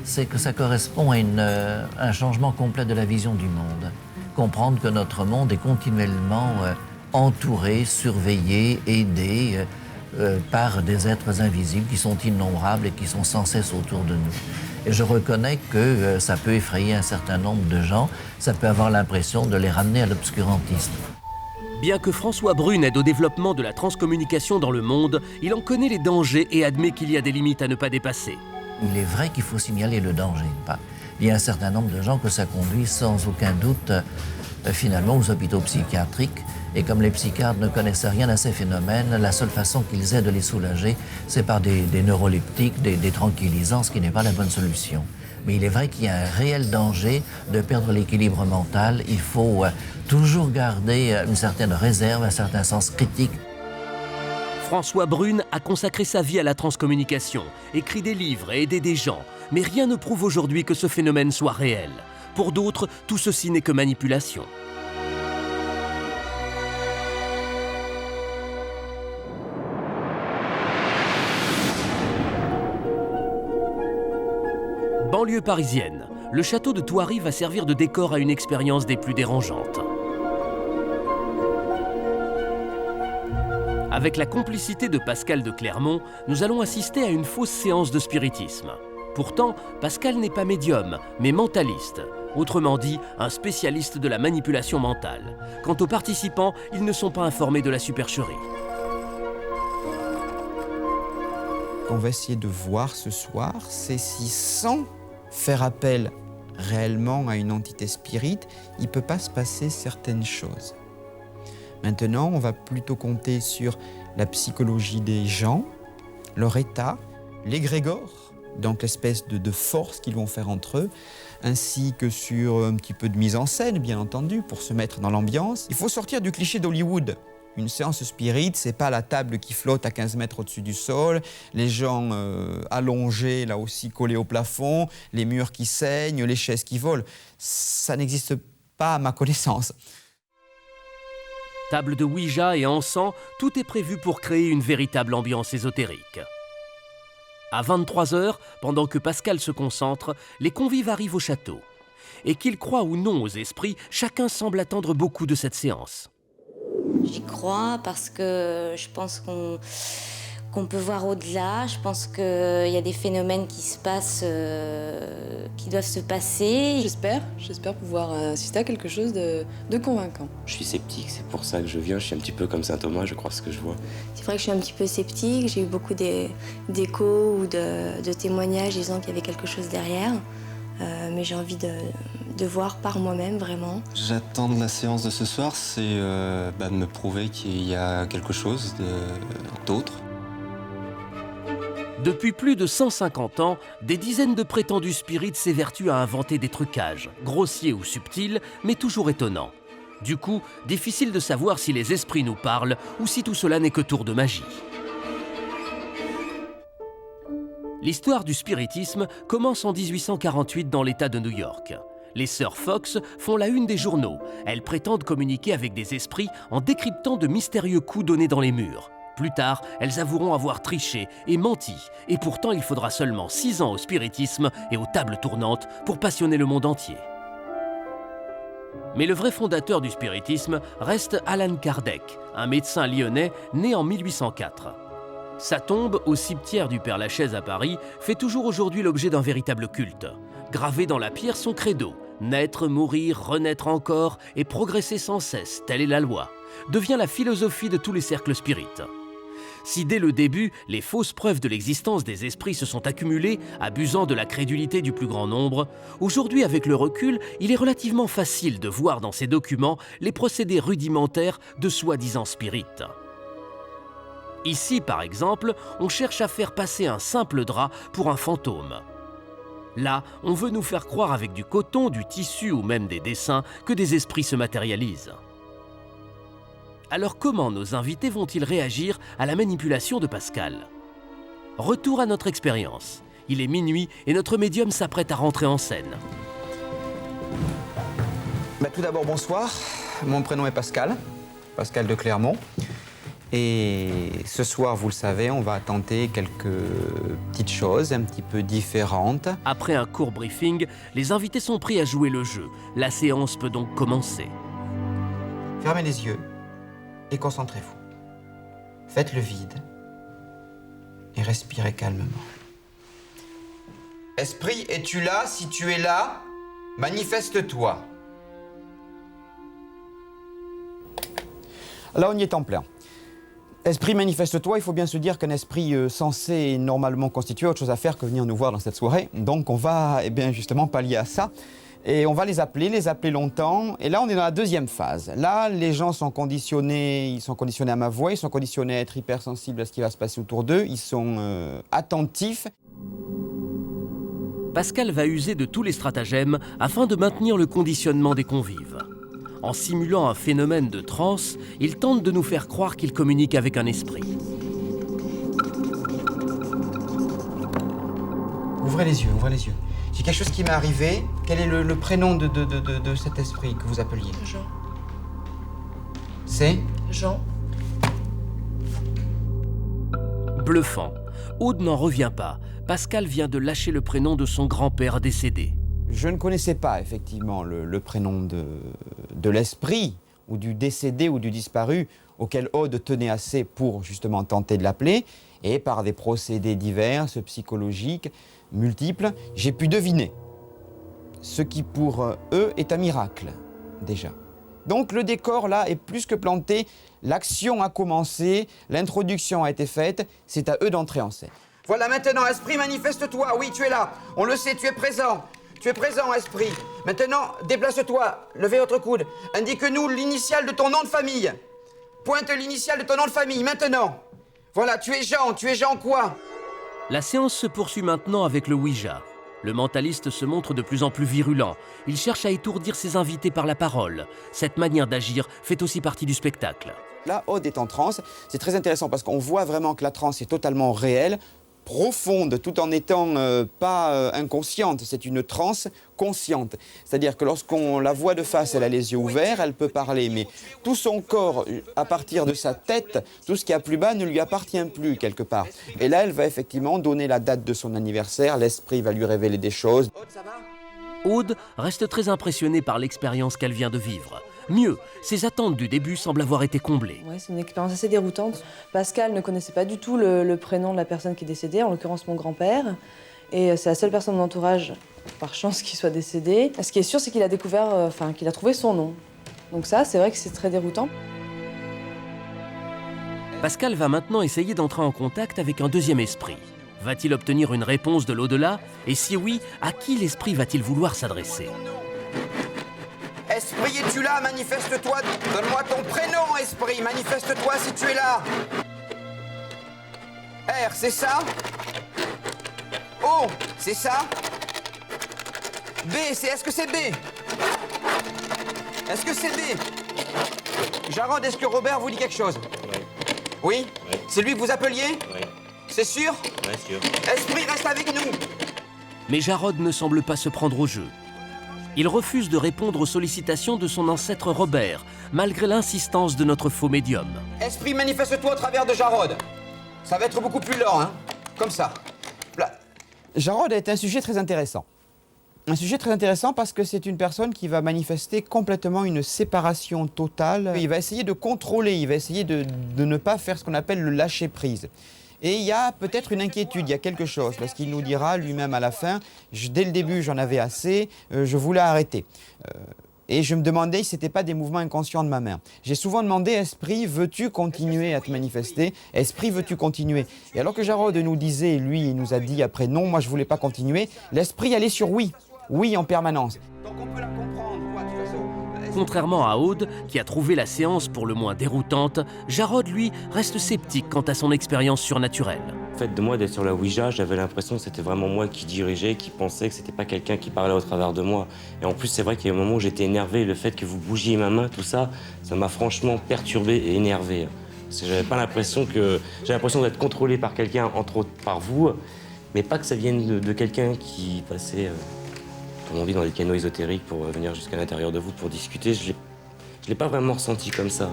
S20: c'est que ça correspond à un changement complet de la vision du monde. Comprendre que notre monde est continuellement entouré, surveillé, aidé par des êtres invisibles qui sont innombrables et qui sont sans cesse autour de nous. Et je reconnais que ça peut effrayer un certain nombre de gens, ça peut avoir l'impression de les ramener à l'obscurantisme.
S1: Bien que François Brune aide au développement de la transcommunication dans le monde, il en connaît les dangers et admet qu'il y a des limites à ne pas dépasser.
S20: Il est vrai qu'il faut signaler le danger. Il y a un certain nombre de gens que ça conduit sans aucun doute finalement aux hôpitaux psychiatriques. Et comme les psychiatres ne connaissent rien à ces phénomènes, la seule façon qu'ils aient de les soulager, c'est par des neuroleptiques, des tranquillisants, ce qui n'est pas la bonne solution. Mais il est vrai qu'il y a un réel danger de perdre l'équilibre mental. Il faut toujours garder une certaine réserve, un certain sens critique.
S1: François Brune a consacré sa vie à la transcommunication, écrit des livres et aidé des gens. Mais rien ne prouve aujourd'hui que ce phénomène soit réel. Pour d'autres, tout ceci n'est que manipulation. Banlieue parisienne, le château de Thoiry va servir de décor à une expérience des plus dérangeantes. Avec la complicité de Pascal de Clermont, nous allons assister à une fausse séance de spiritisme. Pourtant, Pascal n'est pas médium, mais mentaliste. Autrement dit, un spécialiste de la manipulation mentale. Quant aux participants, ils ne sont pas informés de la supercherie.
S21: On va essayer de voir ce soir, c'est si sans faire appel réellement à une entité spirite, il ne peut pas se passer certaines choses. Maintenant, on va plutôt compter sur la psychologie des gens, leur état, l'égrégore, donc l'espèce de force qu'ils vont faire entre eux, ainsi que sur un petit peu de mise en scène, bien entendu, pour se mettre dans l'ambiance. Il faut sortir du cliché d'Hollywood. Une séance spirit, c'est pas la table qui flotte à 15 mètres au-dessus du sol, les gens allongés, là aussi collés au plafond, les murs qui saignent, les chaises qui volent. Ça n'existe pas à ma connaissance.
S1: Table de Ouija et encens, tout est prévu pour créer une véritable ambiance ésotérique. À 23 h, pendant que Pascal se concentre, les convives arrivent au château. Et qu'ils croient ou non aux esprits, chacun semble attendre beaucoup de cette séance.
S3: J'y crois parce que je pense qu'on peut voir au-delà. Je pense qu'il y a des phénomènes qui se passent, qui doivent se passer.
S2: J'espère pouvoir assister à quelque chose de convaincant.
S16: Je suis sceptique, c'est pour ça que je viens. Je suis un petit peu comme saint Thomas, je crois ce que je vois.
S3: C'est vrai que je suis un petit peu sceptique. J'ai eu beaucoup d'échos ou de témoignages disant qu'il y avait quelque chose derrière. Mais j'ai envie de voir par moi-même, vraiment.
S22: J'attends de la séance de ce soir, c'est de me prouver qu'il y a quelque chose d'autre.
S1: Depuis plus de 150 ans, des dizaines de prétendus spirites s'évertuent à inventer des trucages, grossiers ou subtils, mais toujours étonnants. Du coup, difficile de savoir si les esprits nous parlent ou si tout cela n'est que tour de magie. L'histoire du spiritisme commence en 1848 dans l'État de New York. Les sœurs Fox font la une des journaux. Elles prétendent communiquer avec des esprits en décryptant de mystérieux coups donnés dans les murs. Plus tard, elles avoueront avoir triché et menti. Et pourtant, il faudra seulement 6 ans au spiritisme et aux tables tournantes pour passionner le monde entier. Mais le vrai fondateur du spiritisme reste Allan Kardec, un médecin lyonnais né en 1804. Sa tombe, au cimetière du Père-Lachaise à Paris, fait toujours aujourd'hui l'objet d'un véritable culte. Gravé dans la pierre son credo, naître, mourir, renaître encore et progresser sans cesse, telle est la loi, devient la philosophie de tous les cercles spirites. Si dès le début, les fausses preuves de l'existence des esprits se sont accumulées, abusant de la crédulité du plus grand nombre, aujourd'hui avec le recul, il est relativement facile de voir dans ces documents les procédés rudimentaires de soi-disant spirites. Ici, par exemple, on cherche à faire passer un simple drap pour un fantôme. Là, on veut nous faire croire avec du coton, du tissu ou même des dessins que des esprits se matérialisent. Alors comment nos invités vont-ils réagir à la manipulation de Pascal? Retour à notre expérience. Il est minuit et notre médium s'apprête à rentrer en scène.
S21: Tout d'abord, bonsoir. Mon prénom est Pascal, Pascal de Clermont. Et ce soir, vous le savez, on va tenter quelques petites choses un petit peu différentes.
S1: Après un court briefing, les invités sont prêts à jouer le jeu. La séance peut donc commencer.
S21: Fermez les yeux et concentrez-vous. Faites le vide et respirez calmement. Esprit, es-tu là? Si tu es là, manifeste-toi. Là, on y est en plein. Esprit, manifeste-toi, il faut bien se dire qu'un esprit censé et normalement constitué a autre chose à faire que venir nous voir dans cette soirée. Donc on va justement pallier à ça. Et on va les appeler longtemps. Et là, on est dans la deuxième phase. Là, les gens sont conditionnés, à ma voix, ils sont conditionnés à être hypersensibles à ce qui va se passer autour d'eux, ils sont attentifs.
S1: Pascal va user de tous les stratagèmes afin de maintenir le conditionnement des convives. En simulant un phénomène de transe, il tente de nous faire croire qu'il communique avec un esprit.
S21: Ouvrez les yeux, ouvrez les yeux. J'ai quelque chose qui m'est arrivé. Quel est le prénom de cet esprit que vous appeliez?
S2: Jean.
S21: C'est
S2: Jean.
S1: Bluffant. Aude n'en revient pas. Pascal vient de lâcher le prénom de son grand-père décédé.
S21: Je ne connaissais pas effectivement le prénom de l'esprit, ou du décédé ou du disparu, auquel Aude tenait assez pour justement tenter de l'appeler. Et par des procédés divers, psychologiques, multiples, j'ai pu deviner. Ce qui pour eux est un miracle, déjà. Donc le décor là est plus que planté, l'action a commencé, l'introduction a été faite, c'est à eux d'entrer en scène. Voilà maintenant, esprit, manifeste-toi, oui tu es là, on le sait, tu es présent. Tu es présent, esprit. Maintenant, déplace-toi, levez votre coude. Indique-nous l'initiale de ton nom de famille. Pointe l'initiale de ton nom de famille, maintenant. Voilà, tu es Jean quoi?
S1: La séance se poursuit maintenant avec le Ouija. Le mentaliste se montre de plus en plus virulent. Il cherche à étourdir ses invités par la parole. Cette manière d'agir fait aussi partie du spectacle.
S21: Là, Aude est en transe. C'est très intéressant parce qu'on voit vraiment que la transe est totalement réelle, profonde, tout en n'étant pas inconsciente. C'est une transe consciente. C'est-à-dire que lorsqu'on la voit de face, elle a les yeux ouverts, elle peut parler, mais tout son corps, à partir de sa tête, tout ce qui est plus bas ne lui appartient plus quelque part. Et là, elle va effectivement donner la date de son anniversaire, l'esprit va lui révéler des choses.
S1: Aude reste très impressionnée par l'expérience qu'elle vient de vivre. Mieux, ses attentes du début semblent avoir été comblées.
S7: Ouais, c'est une expérience assez déroutante. Pascal ne connaissait pas du tout le prénom de la personne qui est décédée, en l'occurrence mon grand-père. Et c'est la seule personne de mon entourage, par chance, qui soit décédée. Ce qui est sûr, c'est qu'il a découvert, qu'il a trouvé son nom. Donc ça, c'est vrai que c'est très déroutant.
S1: Pascal va maintenant essayer d'entrer en contact avec un deuxième esprit. Va-t-il obtenir une réponse de l'au-delà? Et si oui, à qui l'esprit va-t-il vouloir s'adresser?
S21: Esprit, es-tu là? Manifeste-toi. Donne-moi ton prénom, esprit. Manifeste-toi si tu es là. R, c'est ça? O, c'est ça? B, est-ce que c'est B? Est-ce que c'est B? Jarod, est-ce que Robert vous dit quelque chose? Oui. Oui? C'est lui que vous appeliez? Oui. C'est sûr? Oui, sûr. Esprit, reste avec nous.
S1: Mais Jarod ne semble pas se prendre au jeu. Il refuse de répondre aux sollicitations de son ancêtre Robert, malgré l'insistance de notre faux médium.
S21: Esprit, manifeste-toi au travers de Jarod. Ça va être beaucoup plus lent, hein? Comme ça. Là. Jarod est un sujet très intéressant. Un sujet très intéressant parce que c'est une personne qui va manifester complètement une séparation totale. Il va essayer de contrôler, il va essayer de ne pas faire ce qu'on appelle le lâcher-prise. Et il y a peut-être une inquiétude, il y a quelque chose, parce qu'il nous dira lui-même à la fin, dès le début j'en avais assez, je voulais arrêter. Et je me demandais si ce n'était pas des mouvements inconscients de ma main. J'ai souvent demandé, Esprit, veux-tu continuer à te manifester? Esprit, veux-tu continuer? Et alors que Jarod nous disait, lui, il nous a dit après non, moi je ne voulais pas continuer, l'esprit allait sur oui, oui en permanence. Donc on peut la comprendre, quoi, de toute façon.
S1: Contrairement à Aude, qui a trouvé la séance pour le moins déroutante, Jarod, lui, reste sceptique quant à son expérience surnaturelle.
S8: Le fait de moi d'être sur la Ouija, j'avais l'impression que c'était vraiment moi qui dirigeais, qui pensais que c'était pas quelqu'un qui parlait au travers de moi. Et en plus, c'est vrai qu'il y a un moment où j'étais énervé, le fait que vous bougiez ma main, tout ça, ça m'a franchement perturbé et énervé. J'avais l'impression d'être contrôlé par quelqu'un, entre autres par vous, mais pas que ça vienne de quelqu'un qui passait... comme on dit dans les canaux ésotériques, pour venir jusqu'à l'intérieur de vous pour discuter, je l'ai pas vraiment ressenti comme ça.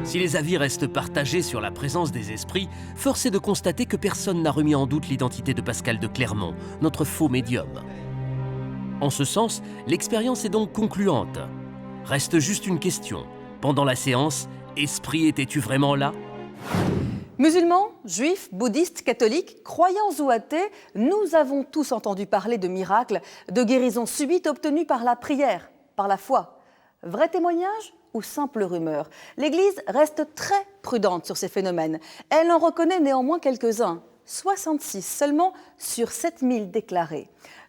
S1: Si les avis restent partagés sur la présence des esprits, force est de constater que personne n'a remis en doute l'identité de Pascal de Clermont, notre faux médium. En ce sens, l'expérience est donc concluante. Reste juste une question. Pendant la séance, esprit, étais-tu vraiment là ?
S13: Musulmans, juifs, bouddhistes, catholiques, croyants ou athées, nous avons tous entendu parler de miracles, de guérisons subites obtenues par la prière, par la foi. Vrai témoignage ou simple rumeur? L'Église reste très prudente sur ces phénomènes. Elle en reconnaît néanmoins quelques-uns, 66 seulement sur 7000 déclarés.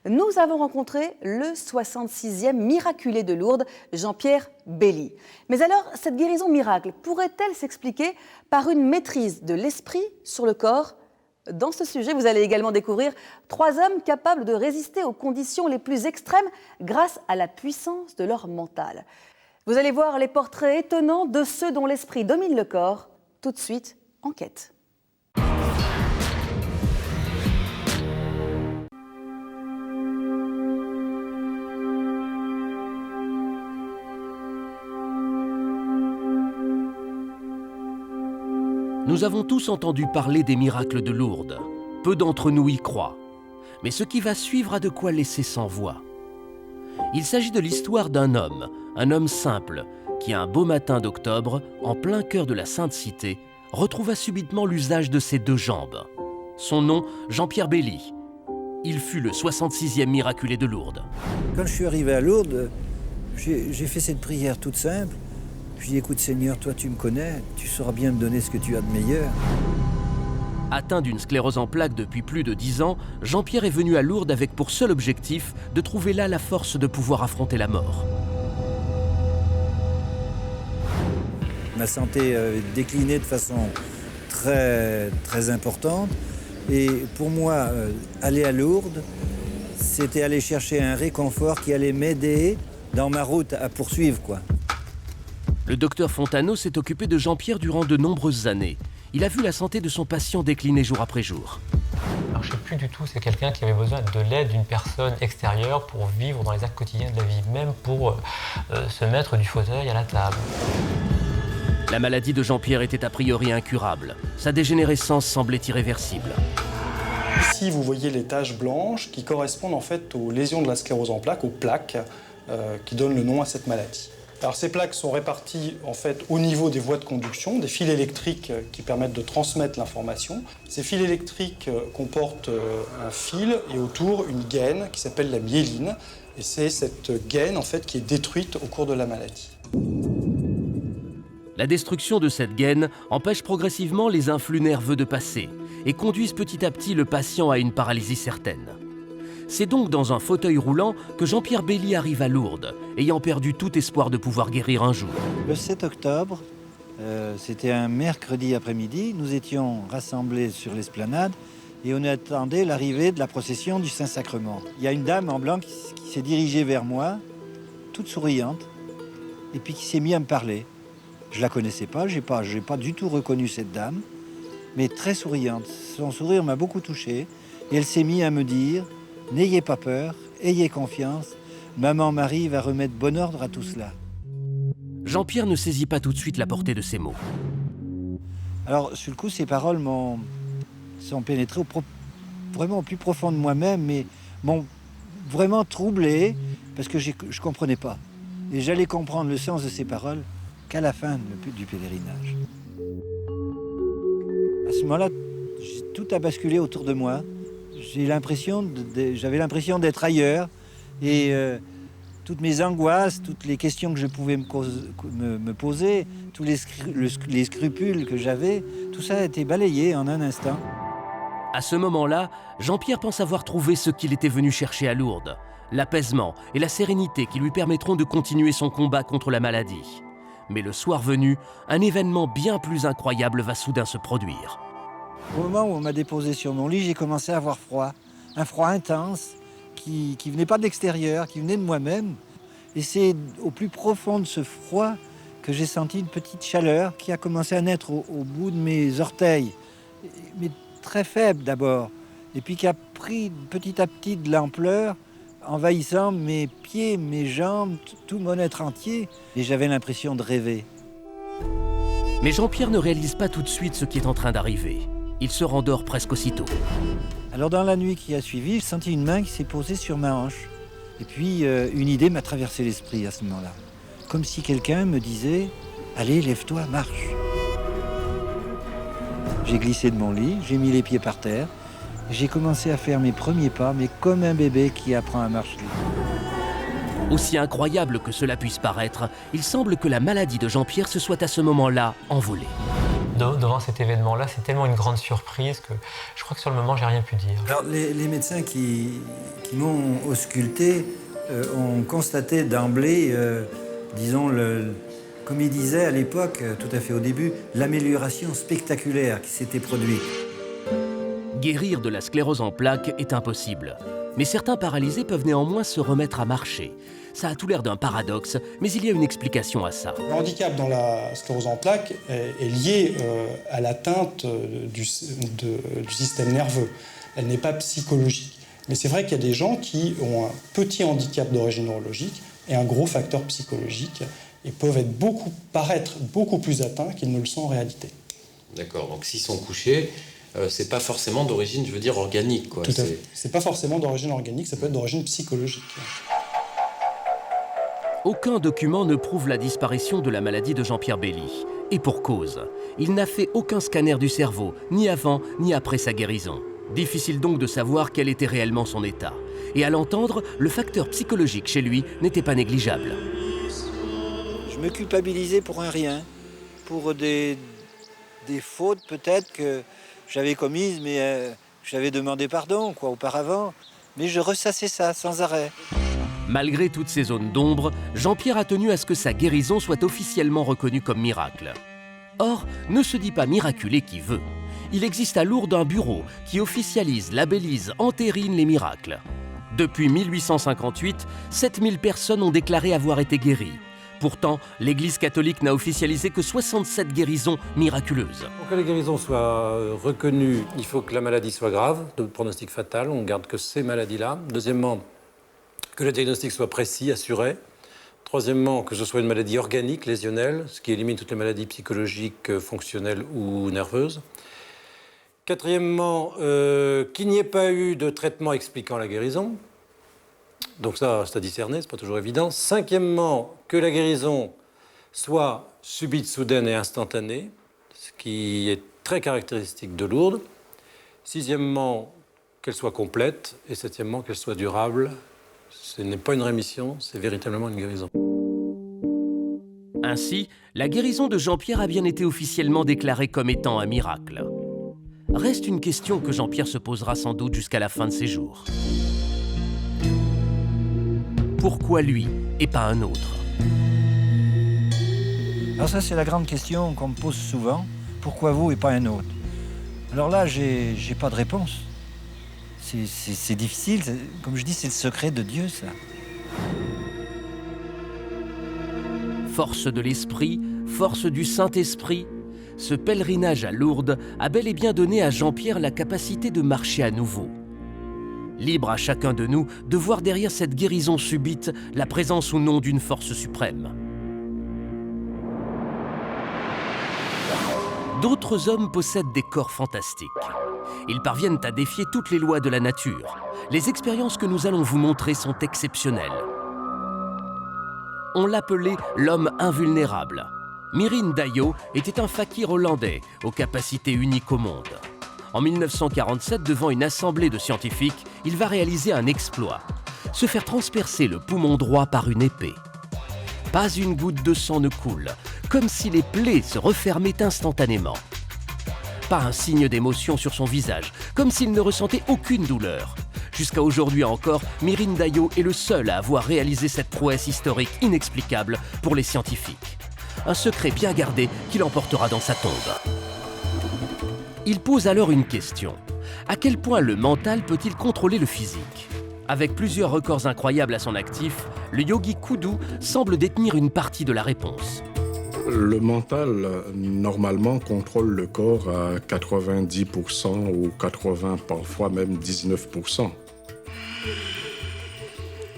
S13: Nous avons rencontré le 66e miraculé de Lourdes, Jean-Pierre Belly. Mais alors, cette guérison miracle pourrait-elle s'expliquer par une maîtrise de l'esprit sur le corps? Dans ce sujet, vous allez également découvrir 3 hommes capables de résister aux conditions les plus extrêmes grâce à la puissance de leur mental. Vous allez voir les portraits étonnants de ceux dont l'esprit domine le corps. Tout de suite, enquête.
S1: Nous avons tous entendu parler des miracles de Lourdes. Peu d'entre nous y croient. Mais ce qui va suivre a de quoi laisser sans voix. Il s'agit de l'histoire d'un homme simple, qui un beau matin d'octobre, en plein cœur de la Sainte Cité, retrouva subitement l'usage de ses 2 jambes. Son nom, Jean-Pierre Belly. Il fut le 66e miraculé de Lourdes.
S23: Quand je suis arrivé à Lourdes, j'ai fait cette prière toute simple. Je dis, écoute Seigneur, toi tu me connais, tu sauras bien me donner ce que tu as de meilleur.
S1: Atteint d'une sclérose en plaques depuis plus de 10 ans, Jean-Pierre est venu à Lourdes avec pour seul objectif de trouver là la force de pouvoir affronter la mort.
S23: Ma santé déclinait de façon très importante. Et pour moi, aller à Lourdes, c'était aller chercher un réconfort qui allait m'aider dans ma route à poursuivre, quoi.
S1: Le docteur Fontano s'est occupé de Jean-Pierre durant de nombreuses années. Il a vu la santé de son patient décliner jour après jour.
S4: Alors, je ne sais plus du tout, c'est quelqu'un qui avait besoin de l'aide d'une personne extérieure pour vivre dans les actes quotidiens de la vie, même pour se mettre du fauteuil à la table.
S1: La maladie de Jean-Pierre était a priori incurable. Sa dégénérescence semblait irréversible.
S9: Ici, vous voyez les taches blanches qui correspondent en fait aux lésions de la sclérose en plaques, aux plaques qui donnent le nom à cette maladie. Alors, ces plaques sont réparties en fait au niveau des voies de conduction, des fils électriques qui permettent de transmettre l'information. Ces fils électriques comportent un fil et autour une gaine qui s'appelle la myéline. Et c'est cette gaine en fait qui est détruite au cours de la maladie.
S1: La destruction de cette gaine empêche progressivement les influx nerveux de passer et conduisent petit à petit le patient à une paralysie certaine. C'est donc dans un fauteuil roulant que Jean-Pierre Belli arrive à Lourdes, ayant perdu tout espoir de pouvoir guérir un jour.
S23: Le 7 octobre, c'était un mercredi après-midi, nous étions rassemblés sur l'esplanade et on attendait l'arrivée de la procession du Saint-Sacrement. Il y a une dame en blanc qui s'est dirigée vers moi, toute souriante, et puis qui s'est mise à me parler. Je ne la connaissais pas, je n'ai pas du tout reconnu cette dame, mais très souriante. Son sourire m'a beaucoup touché et elle s'est mise à me dire « N'ayez pas peur, ayez confiance, maman Marie va remettre bon ordre à tout cela. »
S1: Jean-Pierre ne saisit pas tout de suite la portée de ces mots.
S23: Alors, sur le coup, ces paroles sont pénétrées vraiment au plus profond de moi-même, mais m'ont vraiment troublé parce que je ne comprenais pas. Et j'allais comprendre le sens de ces paroles qu'à la fin du pèlerinage. À ce moment-là, tout a basculé autour de moi. J'avais l'impression d'être ailleurs et toutes mes angoisses, toutes les questions que je pouvais me poser, tous les scrupules que j'avais, tout ça a été balayé en un instant.
S1: À ce moment-là, Jean-Pierre pense avoir trouvé ce qu'il était venu chercher à Lourdes, l'apaisement et la sérénité qui lui permettront de continuer son combat contre la maladie. Mais le soir venu, un événement bien plus incroyable va soudain se produire.
S23: Au moment où on m'a déposé sur mon lit, j'ai commencé à avoir froid. Un froid intense qui venait pas de l'extérieur, qui venait de moi-même. Et c'est au plus profond de ce froid que j'ai senti une petite chaleur qui a commencé à naître au bout de mes orteils. Mais très faible d'abord. Et puis qui a pris petit à petit de l'ampleur, envahissant mes pieds, mes jambes, tout mon être entier. Et j'avais l'impression de rêver.
S1: Mais Jean-Pierre ne réalise pas tout de suite ce qui est en train d'arriver. Il se rendort presque aussitôt.
S23: Alors dans la nuit qui a suivi, j'ai senti une main qui s'est posée sur ma hanche. Et puis une idée m'a traversé l'esprit à ce moment-là. Comme si quelqu'un me disait « Allez, lève-toi, marche ». J'ai glissé de mon lit, j'ai mis les pieds par terre. J'ai commencé à faire mes premiers pas, mais comme un bébé qui apprend à marcher.
S1: Aussi incroyable que cela puisse paraître, il semble que la maladie de Jean-Pierre se soit à ce moment-là envolée.
S4: Devant cet événement-là, c'est tellement une grande surprise que je crois que sur le moment, j'ai rien pu dire.
S23: Alors, les médecins qui m'ont ausculté ont constaté d'emblée, disons, comme ils disaient à l'époque, tout à fait au début, l'amélioration spectaculaire qui s'était produite.
S1: Guérir de la sclérose en plaques est impossible. Mais certains paralysés peuvent néanmoins se remettre à marcher. Ça a tout l'air d'un paradoxe, mais il y a une explication à ça.
S9: Le handicap dans la sclérose en plaques est lié à l'atteinte du système nerveux. Elle n'est pas psychologique. Mais c'est vrai qu'il y a des gens qui ont un petit handicap d'origine neurologique et un gros facteur psychologique et peuvent paraître beaucoup plus atteints qu'ils ne le sont en réalité.
S16: D'accord, donc s'ils sont couchés, c'est pas forcément d'origine, je veux dire, organique, quoi.
S9: Tout à fait. C'est pas forcément d'origine organique, ça peut être d'origine psychologique.
S1: Aucun document ne prouve la disparition de la maladie de Jean-Pierre Belli. Et pour cause, il n'a fait aucun scanner du cerveau, ni avant ni après sa guérison. Difficile donc de savoir quel était réellement son état. Et à l'entendre, le facteur psychologique chez lui n'était pas négligeable.
S23: Je me culpabilisais pour un rien, pour des fautes peut-être que j'avais commises, mais j'avais demandé pardon auparavant. Mais je ressassais ça sans arrêt.
S1: Malgré toutes ces zones d'ombre, Jean-Pierre a tenu à ce que sa guérison soit officiellement reconnue comme miracle. Or, ne se dit pas miraculé qui veut. il existe à Lourdes un bureau qui officialise, labellise, entérine les miracles. Depuis 1858, 7000 personnes ont déclaré avoir été guéries. Pourtant, l'Église catholique n'a officialisé que 67 guérisons miraculeuses.
S10: Pour que les guérisons soient reconnues, il faut que la maladie soit grave, de pronostic fatal, on ne garde que ces maladies-là. Deuxièmement, que le diagnostic soit précis, assuré. Troisièmement, que ce soit une maladie organique, lésionnelle, ce qui élimine toutes les maladies psychologiques, fonctionnelles ou nerveuses. Quatrièmement, qu'il n'y ait pas eu de traitement expliquant la guérison. Donc ça, c'est à discerner, c'est pas toujours évident. Cinquièmement, que la guérison soit subite, soudaine et instantanée, ce qui est très caractéristique de Lourdes. Sixièmement, qu'elle soit complète. Et septièmement, qu'elle soit durable. Ce n'est pas une rémission, c'est véritablement une guérison.
S1: Ainsi, la guérison de Jean-Pierre a bien été officiellement déclarée comme étant un miracle. Reste une question que Jean-Pierre se posera sans doute jusqu'à la fin de ses jours. Pourquoi lui et pas un autre?
S23: Alors ça, c'est la grande question qu'on me pose souvent. Pourquoi vous et pas un autre? Alors là, j'ai pas de réponse. C'est difficile. Comme je dis, c'est le secret de Dieu, ça.
S1: Force de l'esprit, force du Saint-Esprit, ce pèlerinage à Lourdes a bel et bien donné à Jean-Pierre la capacité de marcher à nouveau. Libre à chacun de nous de voir derrière cette guérison subite la présence ou non d'une force suprême. D'autres hommes possèdent des corps fantastiques. Ils parviennent à défier toutes les lois de la nature. Les expériences que nous allons vous montrer sont exceptionnelles. On l'appelait l'homme invulnérable. Mirin Dayo était un fakir hollandais aux capacités uniques au monde. En 1947, devant une assemblée de scientifiques, il va réaliser un exploit. Se faire transpercer le poumon droit par une épée. Pas une goutte de sang ne coule, comme si les plaies se refermaient instantanément. Pas un signe d'émotion sur son visage, comme s'il ne ressentait aucune douleur. Jusqu'à aujourd'hui encore, Mirin Dayo est le seul à avoir réalisé cette prouesse historique inexplicable pour les scientifiques. Un secret bien gardé qu'il emportera dans sa tombe. Il pose alors une question. À quel point le mental peut-il contrôler le physique? Avec plusieurs records incroyables à son actif, le yogi Koudou semble détenir une partie de la réponse.
S11: Le mental, normalement, contrôle le corps à 90% ou 80%, parfois même 19%.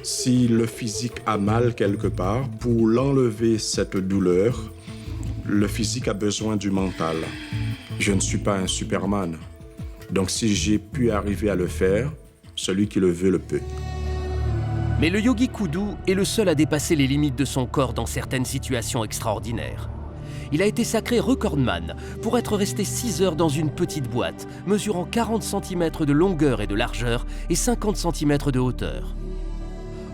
S11: Si le physique a mal quelque part, pour l'enlever cette douleur, le physique a besoin du mental. Je ne suis pas un Superman. Donc si j'ai pu arriver à le faire, celui qui le veut le peut.
S1: Mais le yogi Koudou est le seul à dépasser les limites de son corps dans certaines situations extraordinaires. Il a été sacré recordman pour être resté 6 heures dans une petite boîte, mesurant 40 cm de longueur et de largeur et 50 cm de hauteur.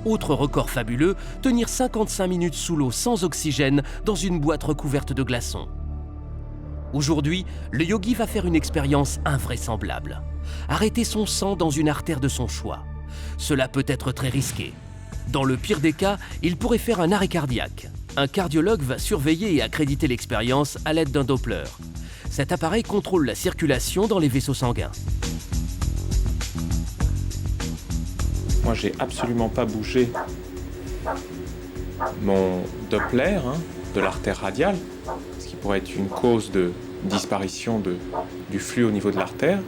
S1: Autre record fabuleux, tenir 55 minutes sous l'eau sans oxygène dans une boîte recouverte de glaçons. Aujourd'hui, le yogi va faire une expérience invraisemblable. Arrêter son sang dans une artère de son choix. Cela peut être très risqué. Dans le pire des cas, il pourrait faire un arrêt cardiaque. Un cardiologue va surveiller et accréditer l'expérience à l'aide d'un Doppler. Cet appareil contrôle la circulation dans les vaisseaux sanguins.
S12: Moi, j'ai absolument pas bougé mon Doppler de l'artère radiale, ce qui pourrait être une cause de disparition du flux au niveau de l'artère.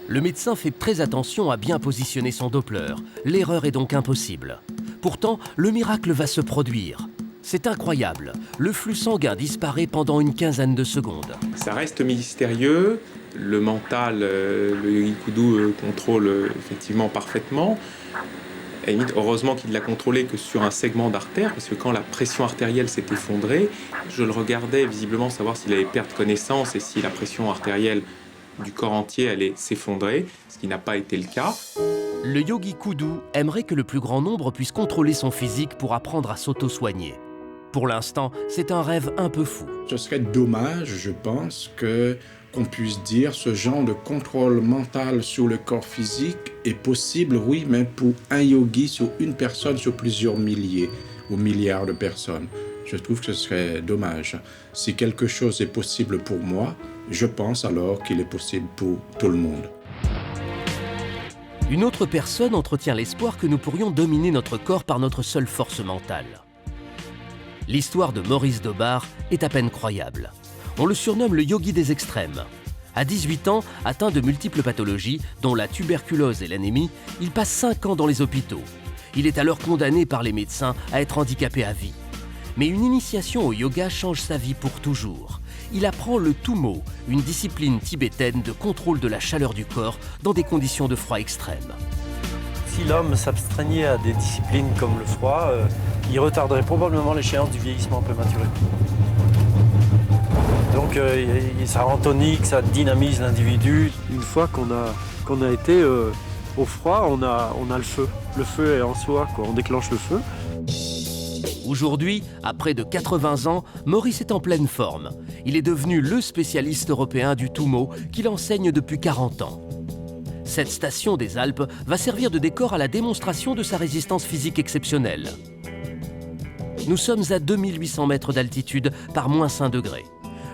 S1: Le médecin fait très attention à bien positionner son Doppler. L'erreur est donc impossible. Pourtant, le miracle va se produire. C'est incroyable. Le flux sanguin disparaît pendant une quinzaine de secondes.
S12: Ça reste mystérieux. Le mental, le yogi Koudou contrôle effectivement parfaitement. À la limite, heureusement qu'il ne l'a contrôlé que sur un segment d'artère, parce que quand la pression artérielle s'est effondrée, je le regardais visiblement savoir s'il allait perdre connaissance et si la pression artérielle du corps entier allait s'effondrer, ce qui n'a pas été le cas.
S1: Le yogi Koudou aimerait que le plus grand nombre puisse contrôler son physique pour apprendre à s'auto-soigner. Pour l'instant, c'est un rêve un peu fou.
S11: Ce serait dommage, je pense, qu'on puisse dire ce genre de contrôle mental sur le corps physique est possible, oui, mais pour un yogi sur une personne, sur plusieurs milliers ou milliards de personnes. Je trouve que ce serait dommage. Si quelque chose est possible pour moi, je pense alors qu'il est possible pour tout le monde.
S1: Une autre personne entretient l'espoir que nous pourrions dominer notre corps par notre seule force mentale. L'histoire de Maurice Daubard est à peine croyable. On le surnomme le yogi des extrêmes. À 18 ans, atteint de multiples pathologies, dont la tuberculose et l'anémie, il passe 5 ans dans les hôpitaux. Il est alors condamné par les médecins à être handicapé à vie. Mais une initiation au yoga change sa vie pour toujours. Il apprend le Tummo, une discipline tibétaine de contrôle de la chaleur du corps dans des conditions de froid extrême.
S5: Si l'homme s'abstraignait à des disciplines comme le froid, il retarderait probablement l'échéance du vieillissement prématuré. Donc ça rend tonique, ça dynamise l'individu. Une fois qu'on a été au froid, on a le feu. Le feu est en soi, quoi. On déclenche le feu.
S1: Aujourd'hui, à près de 80 ans, Maurice est en pleine forme. Il est devenu le spécialiste européen du Tummo qu'il enseigne depuis 40 ans. Cette station des Alpes va servir de décor à la démonstration de sa résistance physique exceptionnelle. Nous sommes à 2800 mètres d'altitude par -5 degrés.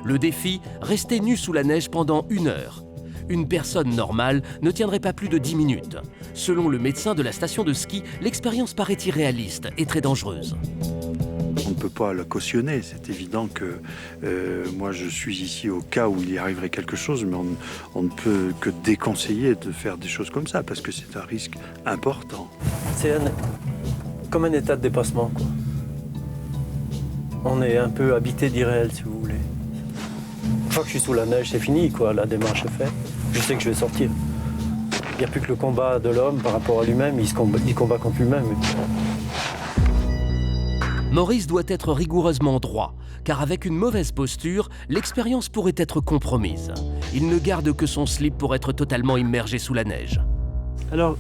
S1: Le défi, rester nu sous la neige pendant 1 heure. Une personne normale ne tiendrait pas plus de 10 minutes. Selon le médecin de la station de ski, l'expérience paraît irréaliste et très dangereuse.
S6: On ne peut pas la cautionner. C'est évident que moi je suis ici au cas où il y arriverait quelque chose, mais on ne peut que déconseiller de faire des choses comme ça parce que c'est un risque important.
S5: C'est comme un état de dépassement, quoi. On est un peu habité d'irréel, si vous voulez. Une fois que je suis sous la neige, c'est fini, quoi. La démarche est faite. Je sais que je vais sortir. Il n'y a plus que le combat de l'homme par rapport à lui-même. Il combat contre lui-même.
S1: Maurice doit être rigoureusement droit, car avec une mauvaise posture, l'expérience pourrait être compromise. Il ne garde que son slip pour être totalement immergé sous la neige.
S5: Alors,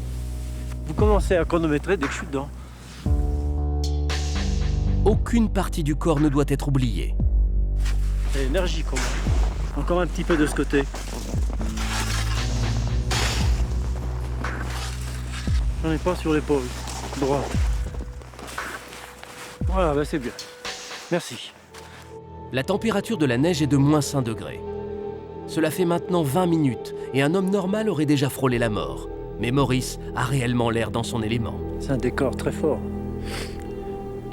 S5: vous commencez à chronométrer dès que je suis dedans.
S1: Aucune partie du corps ne doit être oubliée.
S5: C'est l'énergie qu'on a. Encore un petit peu de ce côté. J'en ai pas sur l'épaule droite. Voilà, ben c'est bien. Merci.
S1: La température de la neige est de -5 degrés. Cela fait maintenant 20 minutes et un homme normal aurait déjà frôlé la mort. Mais Maurice a réellement l'air dans son élément.
S5: C'est un décor très fort.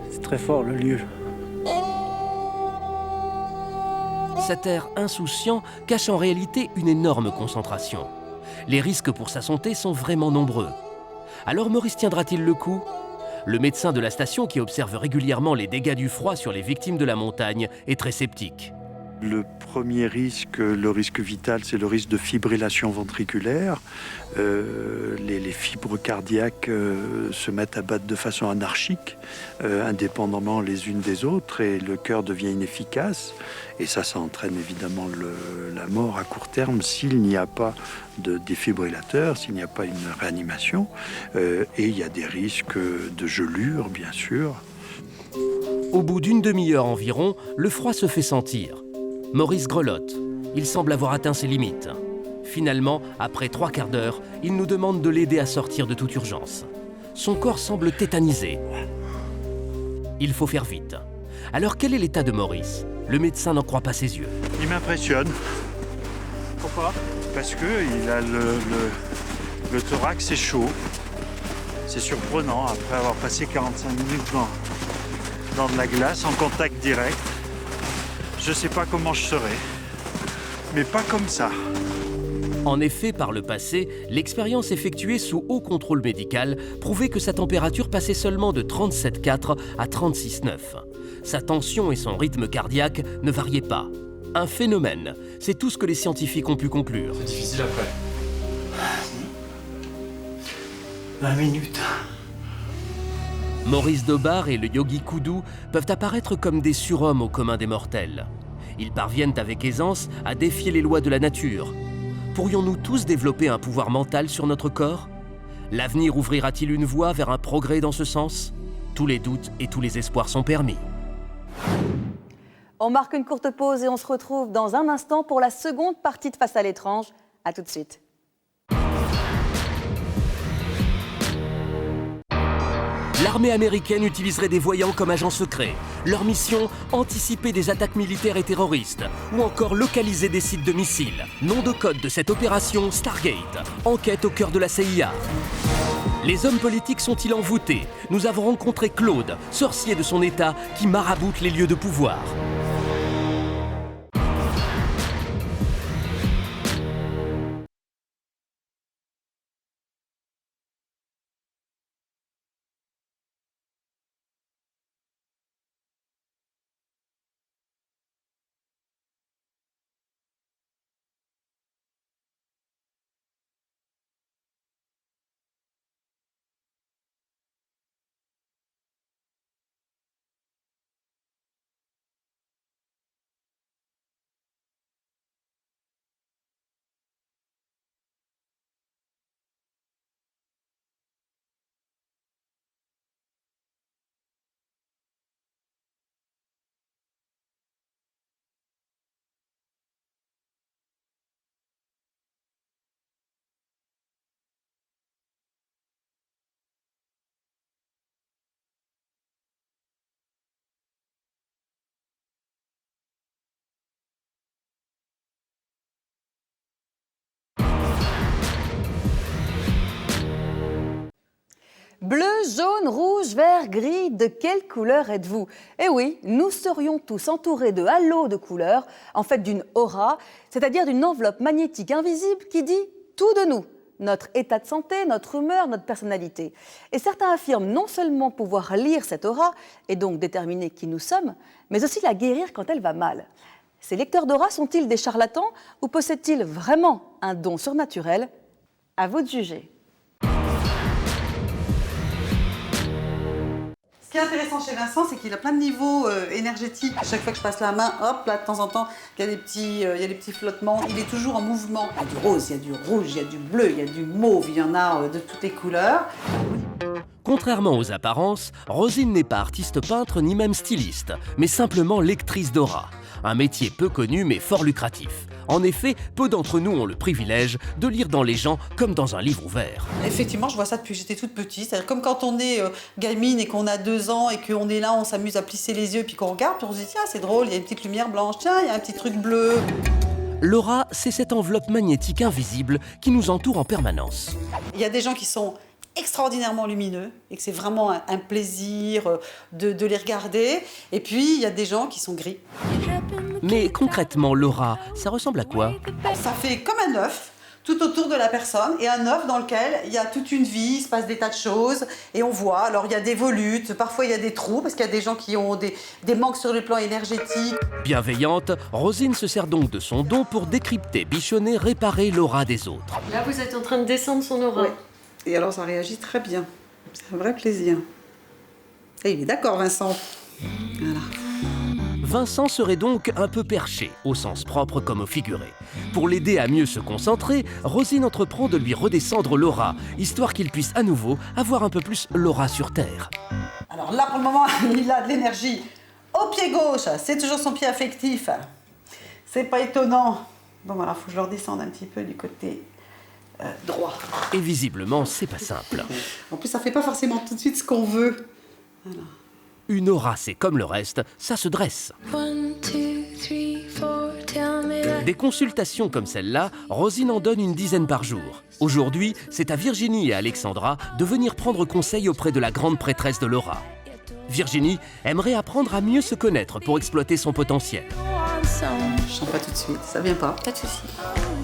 S5: C'est très fort le lieu.
S1: Cet air insouciant cache en réalité une énorme concentration. Les risques pour sa santé sont vraiment nombreux. Alors Maurice tiendra-t-il le coup ? Le médecin de la station, qui observe régulièrement les dégâts du froid sur les victimes de la montagne, est très sceptique.
S6: Le premier risque, le risque vital, c'est le risque de fibrillation ventriculaire. Les fibres cardiaques se mettent à battre de façon anarchique, indépendamment les unes des autres, et le cœur devient inefficace. Et ça entraîne évidemment la mort à court terme s'il n'y a pas de défibrillateur, s'il n'y a pas une réanimation. Et il y a des risques de gelure, bien sûr.
S1: Au bout d'une demi-heure environ, le froid se fait sentir. Maurice grelotte. Il semble avoir atteint ses limites. Finalement, après 3 quarts d'heure, il nous demande de l'aider à sortir de toute urgence. Son corps semble tétanisé. Il faut faire vite. Alors quel est l'état de Maurice ? Le médecin n'en croit pas ses yeux.
S6: Il m'impressionne.
S5: Pourquoi ?
S6: Parce que il a le thorax est chaud. C'est surprenant, après avoir passé 45 minutes dans de la glace, en contact direct. Je ne sais pas comment je serai, mais pas comme ça.
S1: En effet, par le passé, l'expérience effectuée sous haut contrôle médical prouvait que sa température passait seulement de 37,4 à 36,9. Sa tension et son rythme cardiaque ne variaient pas. Un phénomène, c'est tout ce que les scientifiques ont pu conclure.
S12: C'est difficile après.
S6: 20 minutes.
S1: Maurice Daubard et le yogi Koudou peuvent apparaître comme des surhommes au commun des mortels. Ils parviennent avec aisance à défier les lois de la nature. Pourrions-nous tous développer un pouvoir mental sur notre corps ? L'avenir ouvrira-t-il une voie vers un progrès dans ce sens ? Tous les doutes et tous les espoirs sont permis.
S13: On marque une courte pause et on se retrouve dans un instant pour la seconde partie de Face à l'étrange. À tout de suite.
S1: L'armée américaine utiliserait des voyants comme agents secrets. Leur mission, anticiper des attaques militaires et terroristes, ou encore localiser des sites de missiles. Nom de code de cette opération, Stargate. Enquête au cœur de la CIA. Les hommes politiques sont-ils envoûtés? Nous avons rencontré Claude, sorcier de son état, qui maraboute les lieux de pouvoir.
S13: Bleu, jaune, rouge, vert, gris, de quelle couleur êtes-vous? Eh oui, nous serions tous entourés de halos de couleurs, en fait d'une aura, c'est-à-dire d'une enveloppe magnétique invisible qui dit tout de nous. Notre état de santé, notre humeur, notre personnalité. Et certains affirment non seulement pouvoir lire cette aura, et donc déterminer qui nous sommes, mais aussi la guérir quand elle va mal. Ces lecteurs d'aura sont-ils des charlatans ou possèdent-ils vraiment un don surnaturel? À vous de juger.
S14: Ce qui est intéressant chez Vincent, c'est qu'il a plein de niveaux énergétiques. À chaque fois que je passe la main, hop, là, de temps en temps, il y a des petits flottements. Il est toujours en mouvement. Il y a du rose, il y a du rouge, il y a du bleu, il y a du mauve, il y en a de toutes les couleurs.
S1: Contrairement aux apparences, Rosine n'est pas artiste peintre ni même styliste, mais simplement lectrice d'aura. Un métier peu connu mais fort lucratif. En effet, peu d'entre nous ont le privilège de lire dans les gens comme dans un livre ouvert.
S14: Effectivement, je vois ça depuis que j'étais toute petite. C'est-à-dire comme quand on est gamine et qu'on a 2 ans et qu'on est là, on s'amuse à plisser les yeux puis qu'on regarde, puis on se dit tiens, c'est drôle, il y a une petite lumière blanche, tiens, il y a un petit truc bleu.
S1: L'aura, c'est cette enveloppe magnétique invisible qui nous entoure en permanence.
S14: Il y a des gens qui sont extraordinairement lumineux et que c'est vraiment un plaisir de les regarder. Et puis, il y a des gens qui sont gris.
S1: Mais concrètement, l'aura, ça ressemble à quoi?
S14: Ça fait comme un œuf tout autour de la personne et un œuf dans lequel il y a toute une vie, il se passe des tas de choses et on voit. Alors, il y a des volutes, parfois il y a des trous parce qu'il y a des gens qui ont des manques sur le plan énergétique.
S1: Bienveillante, Rosine se sert donc de son don pour décrypter, bichonner, réparer l'aura des autres.
S2: Là, vous êtes en train de descendre son aura.
S14: Ouais. Et alors, ça réagit très bien. C'est un vrai plaisir. Et il est d'accord, Vincent. Voilà.
S1: Vincent serait donc un peu perché, au sens propre comme au figuré. Pour l'aider à mieux se concentrer, Rosine entreprend de lui redescendre l'aura, histoire qu'il puisse à nouveau avoir un peu plus l'aura sur Terre.
S14: Alors là, pour le moment, il a de l'énergie au pied gauche. C'est toujours son pied affectif. C'est pas étonnant. Bon, voilà, faut que je le redescende un petit peu du côté droit.
S1: Et visiblement, c'est pas simple.
S14: En plus, ça fait pas forcément tout de suite ce qu'on veut. Voilà.
S1: Une aura, c'est comme le reste, ça se dresse.
S17: 1, 2, 3, 4, tell me that.
S1: Des consultations comme celle-là, Rosine en donne une dizaine par jour. Aujourd'hui, c'est à Virginie et à Alexandra de venir prendre conseil auprès de la grande prêtresse de l'aura. Virginie aimerait apprendre à mieux se connaître pour exploiter son potentiel.
S14: Je sens pas tout de suite, ça vient pas. Pas de souci.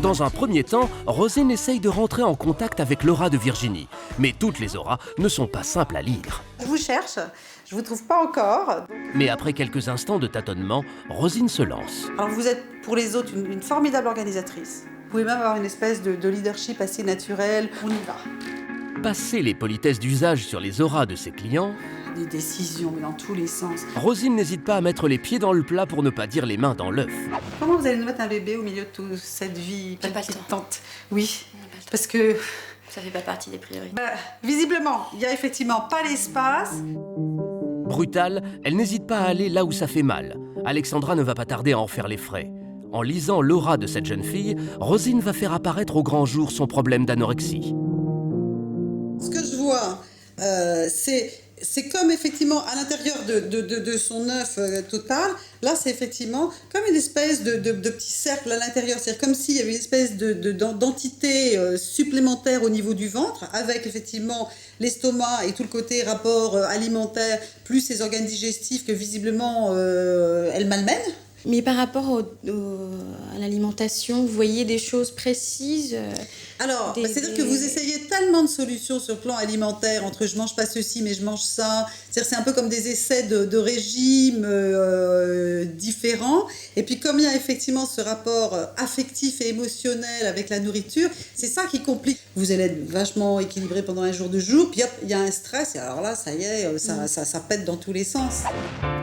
S1: Dans un premier temps, Rosine essaye de rentrer en contact avec l'aura de Virginie. Mais toutes les auras ne sont pas simples à lire.
S14: Je vous cherche, je vous trouve pas encore.
S1: Mais après quelques instants de tâtonnement, Rosine se lance.
S14: Alors vous êtes pour les autres une formidable organisatrice. Vous pouvez même avoir une espèce de leadership assez naturel. On y va.
S1: Passer les politesses d'usage sur les auras de ses clients,
S14: Des décisions, mais dans tous les sens.
S1: Rosine n'hésite pas à mettre les pieds dans le plat pour ne pas dire les mains dans l'œuf.
S14: Comment vous allez nous mettre un bébé au milieu de toute cette vie palpitante? Oui, parce que...
S3: Ça fait pas partie des priorités.
S14: Visiblement, il n'y a effectivement pas l'espace.
S1: Brutale, elle n'hésite pas à aller là où ça fait mal. Alexandra ne va pas tarder à en faire les frais. En lisant l'aura de cette jeune fille, Rosine va faire apparaître au grand jour son problème d'anorexie.
S14: Ce que je vois, c'est C'est comme effectivement à l'intérieur de son œuf total, là c'est effectivement comme une espèce de petit cercle à l'intérieur, c'est-à-dire comme s'il y avait une espèce d'entité supplémentaire au niveau du ventre, avec effectivement l'estomac et tout le côté rapport alimentaire, plus ses organes digestifs que visiblement elle malmène.
S15: Mais par rapport à l'alimentation, vous voyez des choses précises
S14: Alors, c'est-à-dire que vous essayez tellement de solutions sur le plan alimentaire, entre je mange pas ceci mais je mange ça, c'est un peu comme des essais de régimes différents, et puis comme il y a effectivement ce rapport affectif et émotionnel avec la nourriture, c'est ça qui complique. Vous allez être vachement équilibré pendant un jour de jour, puis hop, il y a un stress, et alors là, ça y est, ça pète dans tous les sens.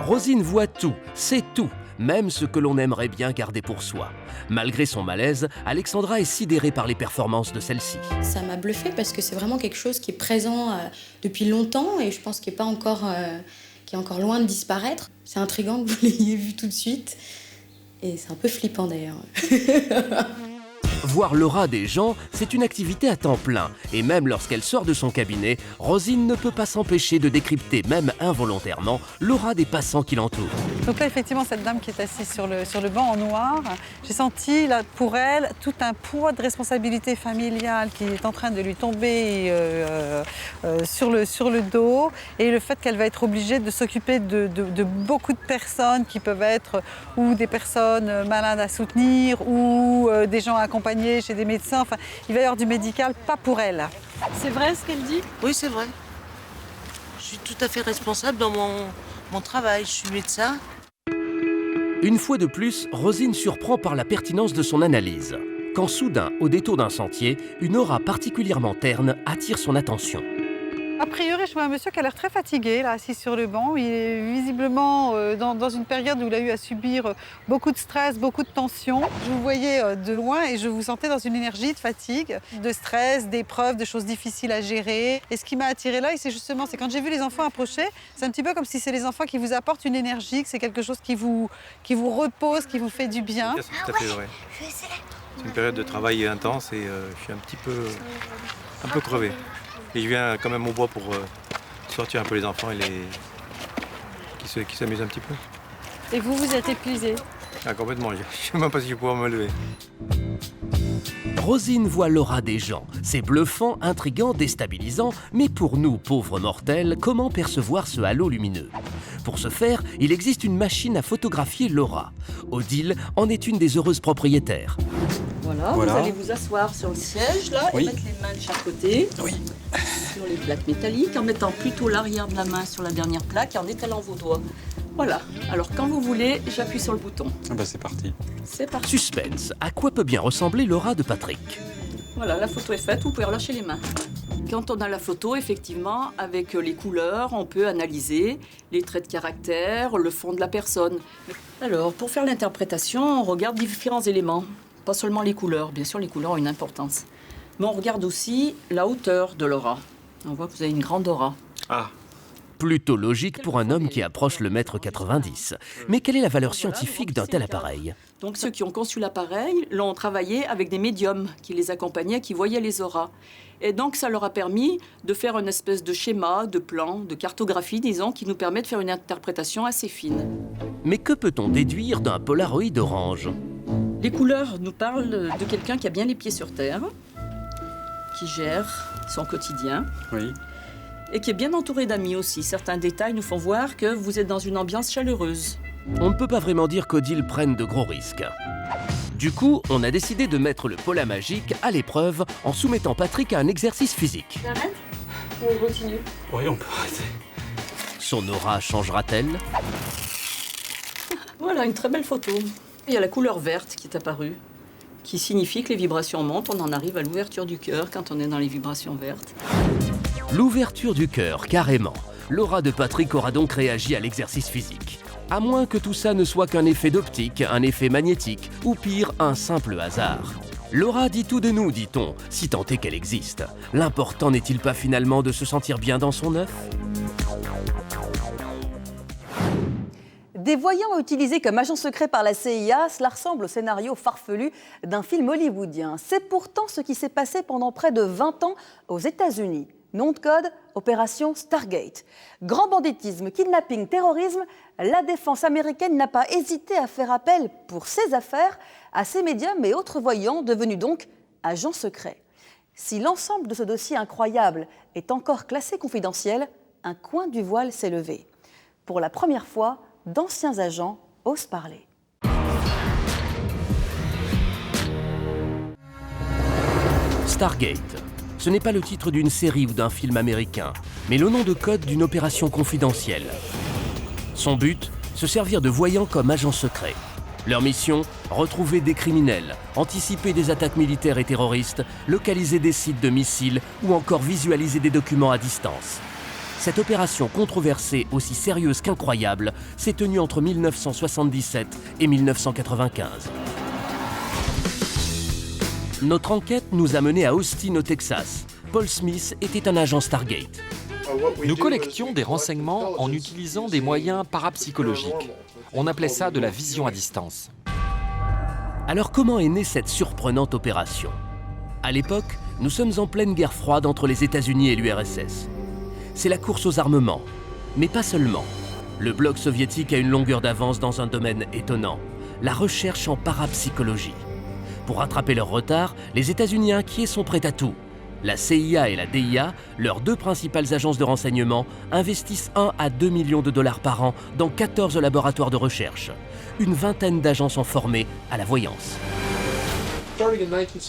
S1: Rosine voit tout, sait tout, même ce que l'on aimerait bien garder pour soi. Malgré son malaise, Alexandra est sidérée par les performances de celle-ci.
S15: Ça m'a bluffée parce que c'est vraiment quelque chose qui est présent depuis longtemps et je pense qu'il est encore loin de disparaître. C'est intriguant que vous l'ayez vu tout de suite et c'est un peu flippant d'ailleurs.
S1: Voir l'aura des gens, c'est une activité à temps plein. Et même lorsqu'elle sort de son cabinet, Rosine ne peut pas s'empêcher de décrypter, même involontairement, l'aura des passants qui l'entourent.
S18: Donc là, effectivement, cette dame qui est assise sur le banc en noir, j'ai senti là, pour elle tout un poids de responsabilité familiale qui est en train de lui tomber sur le dos. Et le fait qu'elle va être obligée de s'occuper de beaucoup de personnes qui peuvent être ou des personnes malades à soutenir ou des gens accompagnés chez des médecins, enfin, il va y avoir du médical, pas pour elle.
S19: C'est vrai ce qu'elle dit? Oui, c'est vrai. Je suis tout à fait responsable dans mon travail, je suis médecin.
S1: Une fois de plus, Rosine surprend par la pertinence de son analyse. Quand soudain, au détour d'un sentier, une aura particulièrement terne attire son attention.
S18: A priori, je vois un monsieur qui a l'air très fatigué, là, assis sur le banc. Il est visiblement dans une période où il a eu à subir beaucoup de stress, beaucoup de tension. Je vous voyais de loin et je vous sentais dans une énergie de fatigue, de stress, d'épreuves, de choses difficiles à gérer. Et ce qui m'a attiré là, c'est quand j'ai vu les enfants approcher, c'est un petit peu comme si c'est les enfants qui vous apportent une énergie, que c'est quelque chose qui vous repose, qui vous fait du bien.
S24: C'est tout à fait vrai. C'est une période de travail intense et je suis un peu crevé. Et je viens quand même au bois pour sortir un peu les enfants et qui s'amusent un petit peu.
S19: Et vous êtes épuisé?
S24: Ah, complètement, je ne sais même pas si je vais pouvoir me lever.
S1: Rosine voit l'aura des gens. C'est bluffant, intriguant, déstabilisant, mais pour nous, pauvres mortels, comment percevoir ce halo lumineux? Pour ce faire, il existe une machine à photographier l'aura. Odile en est une des heureuses propriétaires.
S25: Voilà, vous allez vous asseoir sur le siège là et mettre les mains de chaque côté sur les plaques métalliques en mettant plutôt l'arrière de la main sur la dernière plaque et en étalant vos doigts. Voilà, alors quand vous voulez, j'appuie sur le bouton.
S22: Ah bah c'est parti.
S25: C'est parti.
S1: Suspense, à quoi peut bien ressembler l'aura de Patrick?
S25: Voilà, la photo est faite, vous pouvez relâcher les mains. Quand on a la photo, effectivement, avec les couleurs, on peut analyser les traits de caractère, le fond de la personne. Alors, pour faire l'interprétation, on regarde différents éléments. Pas seulement les couleurs, bien sûr les couleurs ont une importance. Mais on regarde aussi la hauteur de l'aura. On voit que vous avez une grande aura.
S1: Ah. Plutôt logique pour un homme qui approche le 1,90 m. Mais quelle est la valeur scientifique d'un tel appareil?
S25: Donc ceux qui ont conçu l'appareil l'ont travaillé avec des médiums qui les accompagnaient, qui voyaient les auras. Et donc ça leur a permis de faire une espèce de schéma, de plan, de cartographie, disons, qui nous permet de faire une interprétation assez fine.
S1: Mais que peut-on déduire d'un Polaroid orange?
S25: Les couleurs nous parlent de quelqu'un qui a bien les pieds sur terre, qui gère son quotidien.
S22: Oui.
S25: Et qui est bien entouré d'amis aussi. Certains détails nous font voir que vous êtes dans une ambiance chaleureuse.
S1: On ne peut pas vraiment dire qu'Odile prenne de gros risques. Du coup, on a décidé de mettre le Pola magique à l'épreuve en soumettant Patrick à un exercice physique.
S25: On arrête ou on continue?
S22: Oui, on peut arrêter.
S1: Son aura changera-t-elle?
S25: Voilà, une très belle photo. Il y a la couleur verte qui est apparue, qui signifie que les vibrations montent. On en arrive à l'ouverture du cœur quand on est dans les vibrations vertes.
S1: L'ouverture du cœur, carrément. L'aura de Patrick aura donc réagi à l'exercice physique. À moins que tout ça ne soit qu'un effet d'optique, un effet magnétique, ou pire, un simple hasard. L'aura dit tout de nous, dit-on, si tant est qu'elle existe. L'important n'est-il pas finalement de se sentir bien dans son œuf?
S13: Des voyants utilisés comme agents secrets par la CIA, cela ressemble au scénario farfelu d'un film hollywoodien. C'est pourtant ce qui s'est passé pendant près de 20 ans aux États-Unis. Nom de code, opération Stargate. Grand banditisme, kidnapping, terrorisme, la défense américaine n'a pas hésité à faire appel pour ses affaires à ces médiums et autres voyants devenus donc agents secrets. Si l'ensemble de ce dossier incroyable est encore classé confidentiel, un coin du voile s'est levé. Pour la première fois, d'anciens agents osent parler.
S1: Stargate. Ce n'est pas le titre d'une série ou d'un film américain, mais le nom de code d'une opération confidentielle. Son but, se servir de voyants comme agents secrets. Leur mission, retrouver des criminels, anticiper des attaques militaires et terroristes, localiser des sites de missiles ou encore visualiser des documents à distance. Cette opération controversée, aussi sérieuse qu'incroyable, s'est tenue entre 1977 et 1995. Notre enquête nous a menés à Austin, au Texas. Paul Smith était un agent Stargate.
S4: Nous collections des renseignements en utilisant des moyens parapsychologiques. On appelait ça de la vision à distance.
S1: Alors comment est née cette surprenante opération? À l'époque, nous sommes en pleine guerre froide entre les États-Unis et l'URSS. C'est la course aux armements, mais pas seulement. Le bloc soviétique a une longueur d'avance dans un domaine étonnant, la recherche en parapsychologie. Pour rattraper leur retard, les États-Unis inquiets sont prêts à tout. La CIA et la DIA, leurs deux principales agences de renseignement, investissent 1 à 2 millions de dollars par an dans 14 laboratoires de recherche. Une vingtaine d'agents sont formés à la voyance.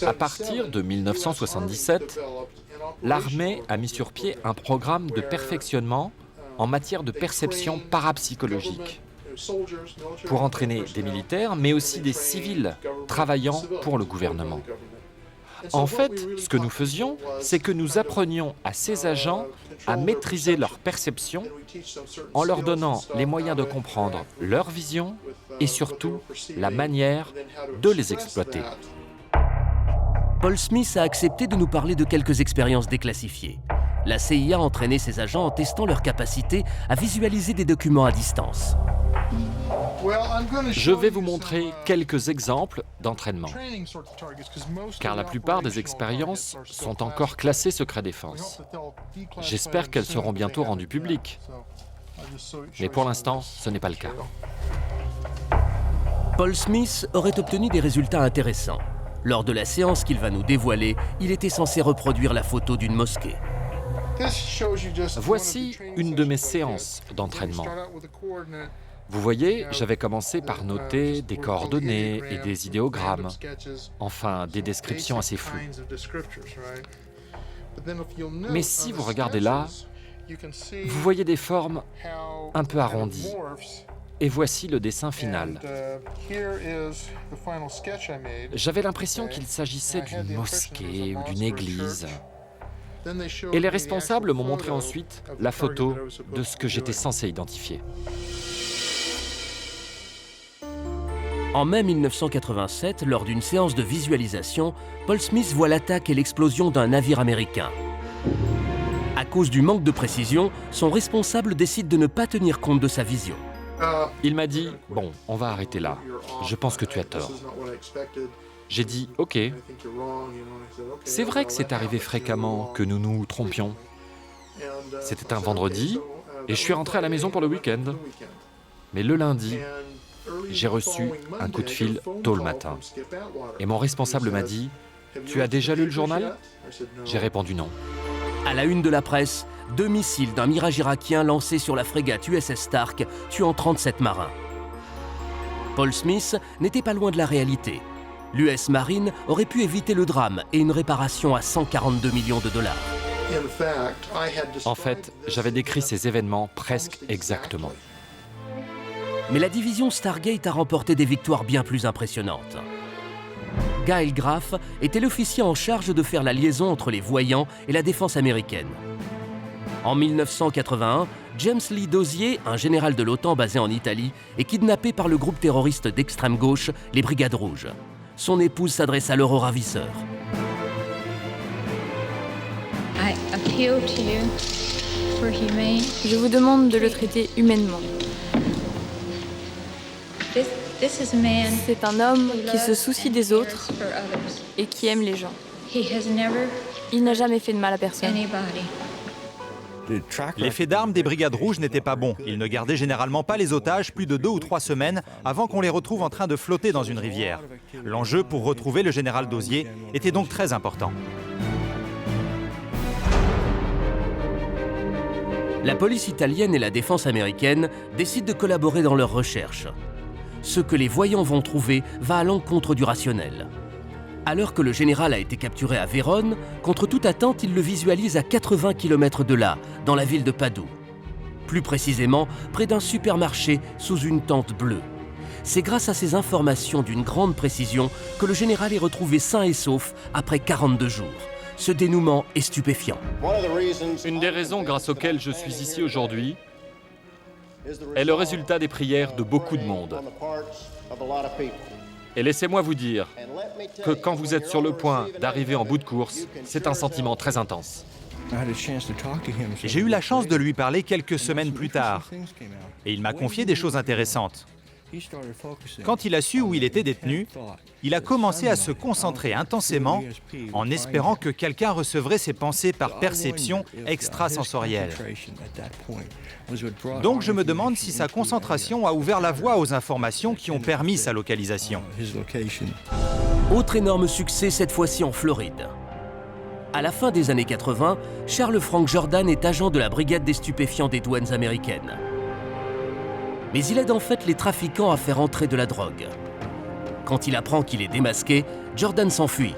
S4: À partir de 1977, l'armée a mis sur pied un programme de perfectionnement en matière de perception parapsychologique pour entraîner des militaires, mais aussi des civils travaillant pour le gouvernement. En fait, ce que nous faisions, c'est que nous apprenions à ces agents à maîtriser leur perception en leur donnant les moyens de comprendre leur vision et surtout la manière de les exploiter.
S1: Paul Smith a accepté de nous parler de quelques expériences déclassifiées. La CIA entraînait ses agents en testant leur capacité à visualiser des documents à distance.
S4: Je vais vous montrer quelques exemples d'entraînement, car la plupart des expériences sont encore classées secret défense. J'espère qu'elles seront bientôt rendues publiques, mais pour l'instant, ce n'est pas le cas.
S1: Paul Smith aurait obtenu des résultats intéressants. Lors de la séance qu'il va nous dévoiler, il était censé reproduire la photo d'une mosquée.
S4: Voici une de mes séances d'entraînement. Vous voyez, j'avais commencé par noter des coordonnées et des idéogrammes, enfin des descriptions assez floues. Mais si vous regardez là, vous voyez des formes un peu arrondies. Et voici le dessin final. J'avais l'impression qu'il s'agissait d'une mosquée ou d'une église. Et les responsables m'ont montré ensuite la photo de ce que j'étais censé identifier.
S1: En mai 1987, lors d'une séance de visualisation, Paul Smith voit l'attaque et l'explosion d'un navire américain. À cause du manque de précision, son responsable décide de ne pas tenir compte de sa vision.
S4: Il m'a dit « Bon, on va arrêter là. Je pense que tu as tort. » J'ai dit « Ok. C'est vrai que c'est arrivé fréquemment que nous nous trompions. C'était un vendredi et je suis rentré à la maison pour le week-end. Mais le lundi, j'ai reçu un coup de fil tôt le matin. Et mon responsable m'a dit « Tu as déjà lu le journal ?» J'ai répondu non.
S1: À la une de la presse, 2 missiles d'un Mirage irakien lancés sur la frégate USS Stark, tuant 37 marins. Paul Smith n'était pas loin de la réalité. L'US Marine aurait pu éviter le drame et une réparation à 142 millions de dollars.
S4: En fait, j'avais décrit ces événements presque exactement.
S1: Mais la division Stargate a remporté des victoires bien plus impressionnantes. Guy Graff était l'officier en charge de faire la liaison entre les voyants et la défense américaine. En 1981, James Lee Dozier, un général de l'OTAN basé en Italie, est kidnappé par le groupe terroriste d'extrême gauche, les Brigades Rouges. Son épouse s'adresse alors au ravisseur.
S7: Je vous demande de le traiter humainement. C'est un homme qui se soucie des autres et qui aime les gens. Il n'a jamais fait de mal à personne.
S8: Les faits d'armes des brigades rouges n'étaient pas bons. Ils ne gardaient généralement pas les otages plus de 2 ou 3 semaines avant qu'on les retrouve en train de flotter dans une rivière. L'enjeu pour retrouver le général Dauzier était donc très important.
S1: La police italienne et la défense américaine décident de collaborer dans leurs recherches. Ce que les voyants vont trouver va à l'encontre du rationnel. Alors que le général a été capturé à Vérone, contre toute attente, il le visualise à 80 km de là, dans la ville de Padoue. Plus précisément, près d'un supermarché sous une tente bleue. C'est grâce à ces informations d'une grande précision que le général est retrouvé sain et sauf après 42 jours. Ce dénouement est stupéfiant.
S4: Une des raisons grâce auxquelles je suis ici aujourd'hui est le résultat des prières de beaucoup de monde. Et laissez-moi vous dire que quand vous êtes sur le point d'arriver en bout de course, c'est un sentiment très intense.
S8: J'ai eu la chance de lui parler quelques semaines plus tard. Et il m'a confié des choses intéressantes. Quand il a su où il était détenu, il a commencé à se concentrer intensément en espérant que quelqu'un recevrait ses pensées par perception extrasensorielle. Donc je me demande si sa concentration a ouvert la voie aux informations qui ont permis sa localisation.
S1: Autre énorme succès, cette fois-ci en Floride. À la fin des années 80, Charles Frank Jordan est agent de la brigade des stupéfiants des douanes américaines. Mais il aide en fait les trafiquants à faire entrer de la drogue. Quand il apprend qu'il est démasqué, Jordan s'enfuit.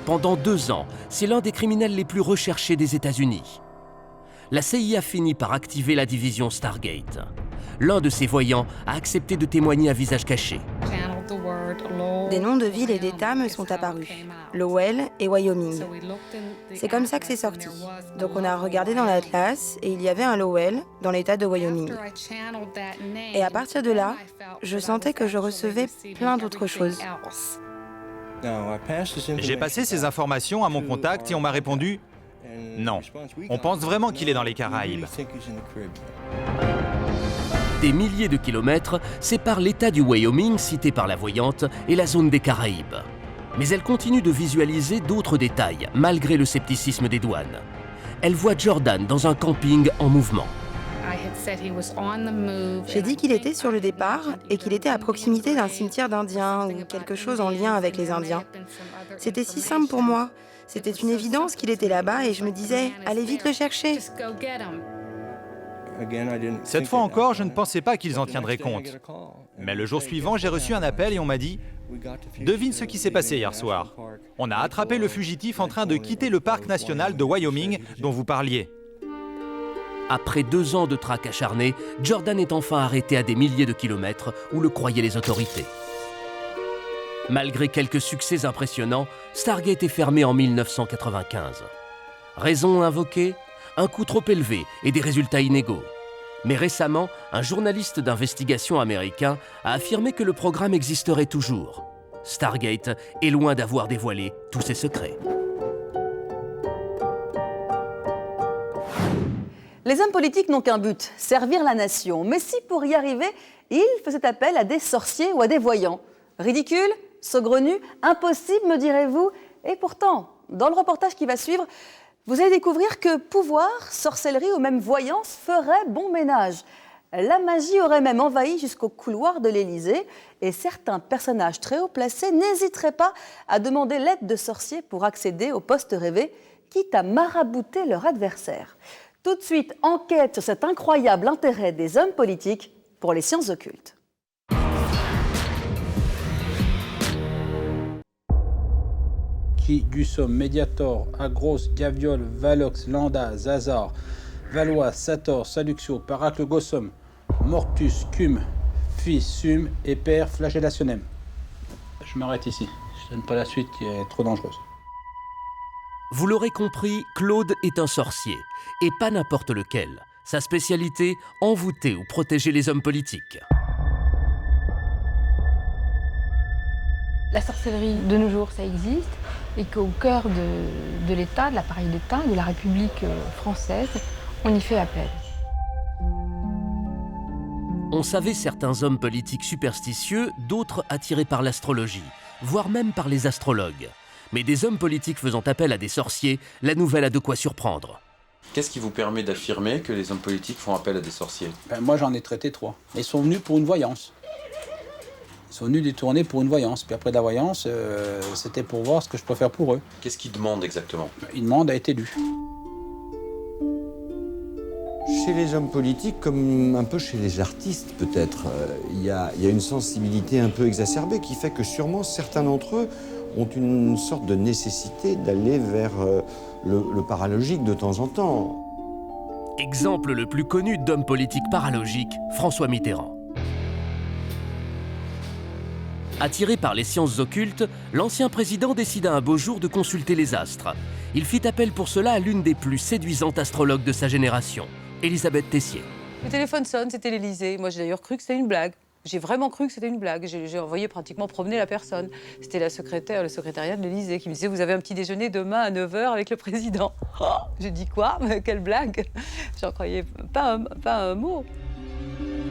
S1: Pendant 2 ans, c'est l'un des criminels les plus recherchés des États-Unis. La CIA finit par activer la division Stargate. L'un de ses voyants a accepté de témoigner à visage caché.
S9: Des noms de villes et d'États me sont apparus, Lowell et Wyoming. C'est comme ça que c'est sorti. Donc on a regardé dans l'atlas et il y avait un Lowell dans l'État de Wyoming. Et à partir de là, je sentais que je recevais plein d'autres choses.
S8: J'ai passé ces informations à mon contact et on m'a répondu « Non, on pense vraiment qu'il est dans les Caraïbes ».
S1: Des milliers de kilomètres séparent l'État du Wyoming, cité par la voyante, et la zone des Caraïbes. Mais elle continue de visualiser d'autres détails, malgré le scepticisme des douanes. Elle voit Jordan dans un camping en mouvement.
S9: J'ai dit qu'il était sur le départ et qu'il était à proximité d'un cimetière d'Indiens ou quelque chose en lien avec les Indiens. C'était si simple pour moi. C'était une évidence qu'il était là-bas et je me disais « Allez vite le chercher !»
S8: Cette fois encore, je ne pensais pas qu'ils en tiendraient compte. Mais le jour suivant, j'ai reçu un appel et on m'a dit « Devine ce qui s'est passé hier soir. On a attrapé le fugitif en train de quitter le parc national de Wyoming dont vous parliez. »
S1: Après 2 ans de traque acharnée, Jordan est enfin arrêté à des milliers de kilomètres où le croyaient les autorités. Malgré quelques succès impressionnants, Stargate est fermé en 1995. Raison invoquée ? Un coût trop élevé et des résultats inégaux. Mais récemment, un journaliste d'investigation américain a affirmé que le programme existerait toujours. Stargate est loin d'avoir dévoilé tous ses secrets.
S13: Les hommes politiques n'ont qu'un but, servir la nation. Mais si pour y arriver, ils faisaient appel à des sorciers ou à des voyants. Ridicule, saugrenu, impossible, me direz-vous. Et pourtant, dans le reportage qui va suivre, vous allez découvrir que pouvoir, sorcellerie ou même voyance ferait bon ménage. La magie aurait même envahi jusqu'au couloir de l'Élysée et certains personnages très haut placés n'hésiteraient pas à demander l'aide de sorciers pour accéder au poste rêvé, quitte à marabouter leur adversaire. Tout de suite, enquête sur cet incroyable intérêt des hommes politiques pour les sciences occultes.
S16: Gussom, Mediator, Agros, Gaviol, Valox, Landa, Zazar, Valois, Sator, Saluxio, Paracle, Gossom, Mortus, Cum, Fils, Sum et Père, Flagellationem. Je m'arrête ici, je donne pas la suite qui est trop dangereuse.
S1: Vous l'aurez compris, Claude est un sorcier, et pas n'importe lequel. Sa spécialité, envoûter ou protéger les hommes politiques.
S7: La sorcellerie, de nos jours, ça existe, et qu'au cœur de l'État, de l'appareil d'État, de la République française, on y fait appel.
S1: On savait certains hommes politiques superstitieux, d'autres attirés par l'astrologie, voire même par les astrologues. Mais des hommes politiques faisant appel à des sorciers, la nouvelle a de quoi surprendre.
S10: Qu'est-ce qui vous permet d'affirmer que les hommes politiques font appel à des sorciers?
S16: Moi, j'en ai traité 3. Ils sont venus pour une voyance. Ils sont venus détourner pour une voyance. Puis après la voyance, c'était pour voir ce que je peux faire pour eux.
S10: Qu'est-ce qu'ils demandent exactement?
S16: Ils demandent à être élus.
S11: Chez les hommes politiques, comme un peu chez les artistes peut-être, il y a une sensibilité un peu exacerbée qui fait que sûrement certains d'entre eux ont une sorte de nécessité d'aller vers le paralogique de temps en temps.
S1: Exemple le plus connu d'homme politique paralogique, François Mitterrand. Attiré par les sciences occultes, l'ancien président décida un beau jour de consulter les astres. Il fit appel pour cela à l'une des plus séduisantes astrologues de sa génération, Elisabeth Tessier.
S20: Le téléphone sonne, c'était l'Élysée. Moi, j'ai d'ailleurs cru que c'était une blague. J'ai vraiment cru que c'était une blague. J'ai envoyé pratiquement promener la personne. C'était la secrétaire, le secrétariat de l'Élysée qui me disait « Vous avez un petit déjeuner demain à 9h avec le président. » J'ai dit « Quoi? Mais quelle blague ?» J'en croyais pas un mot.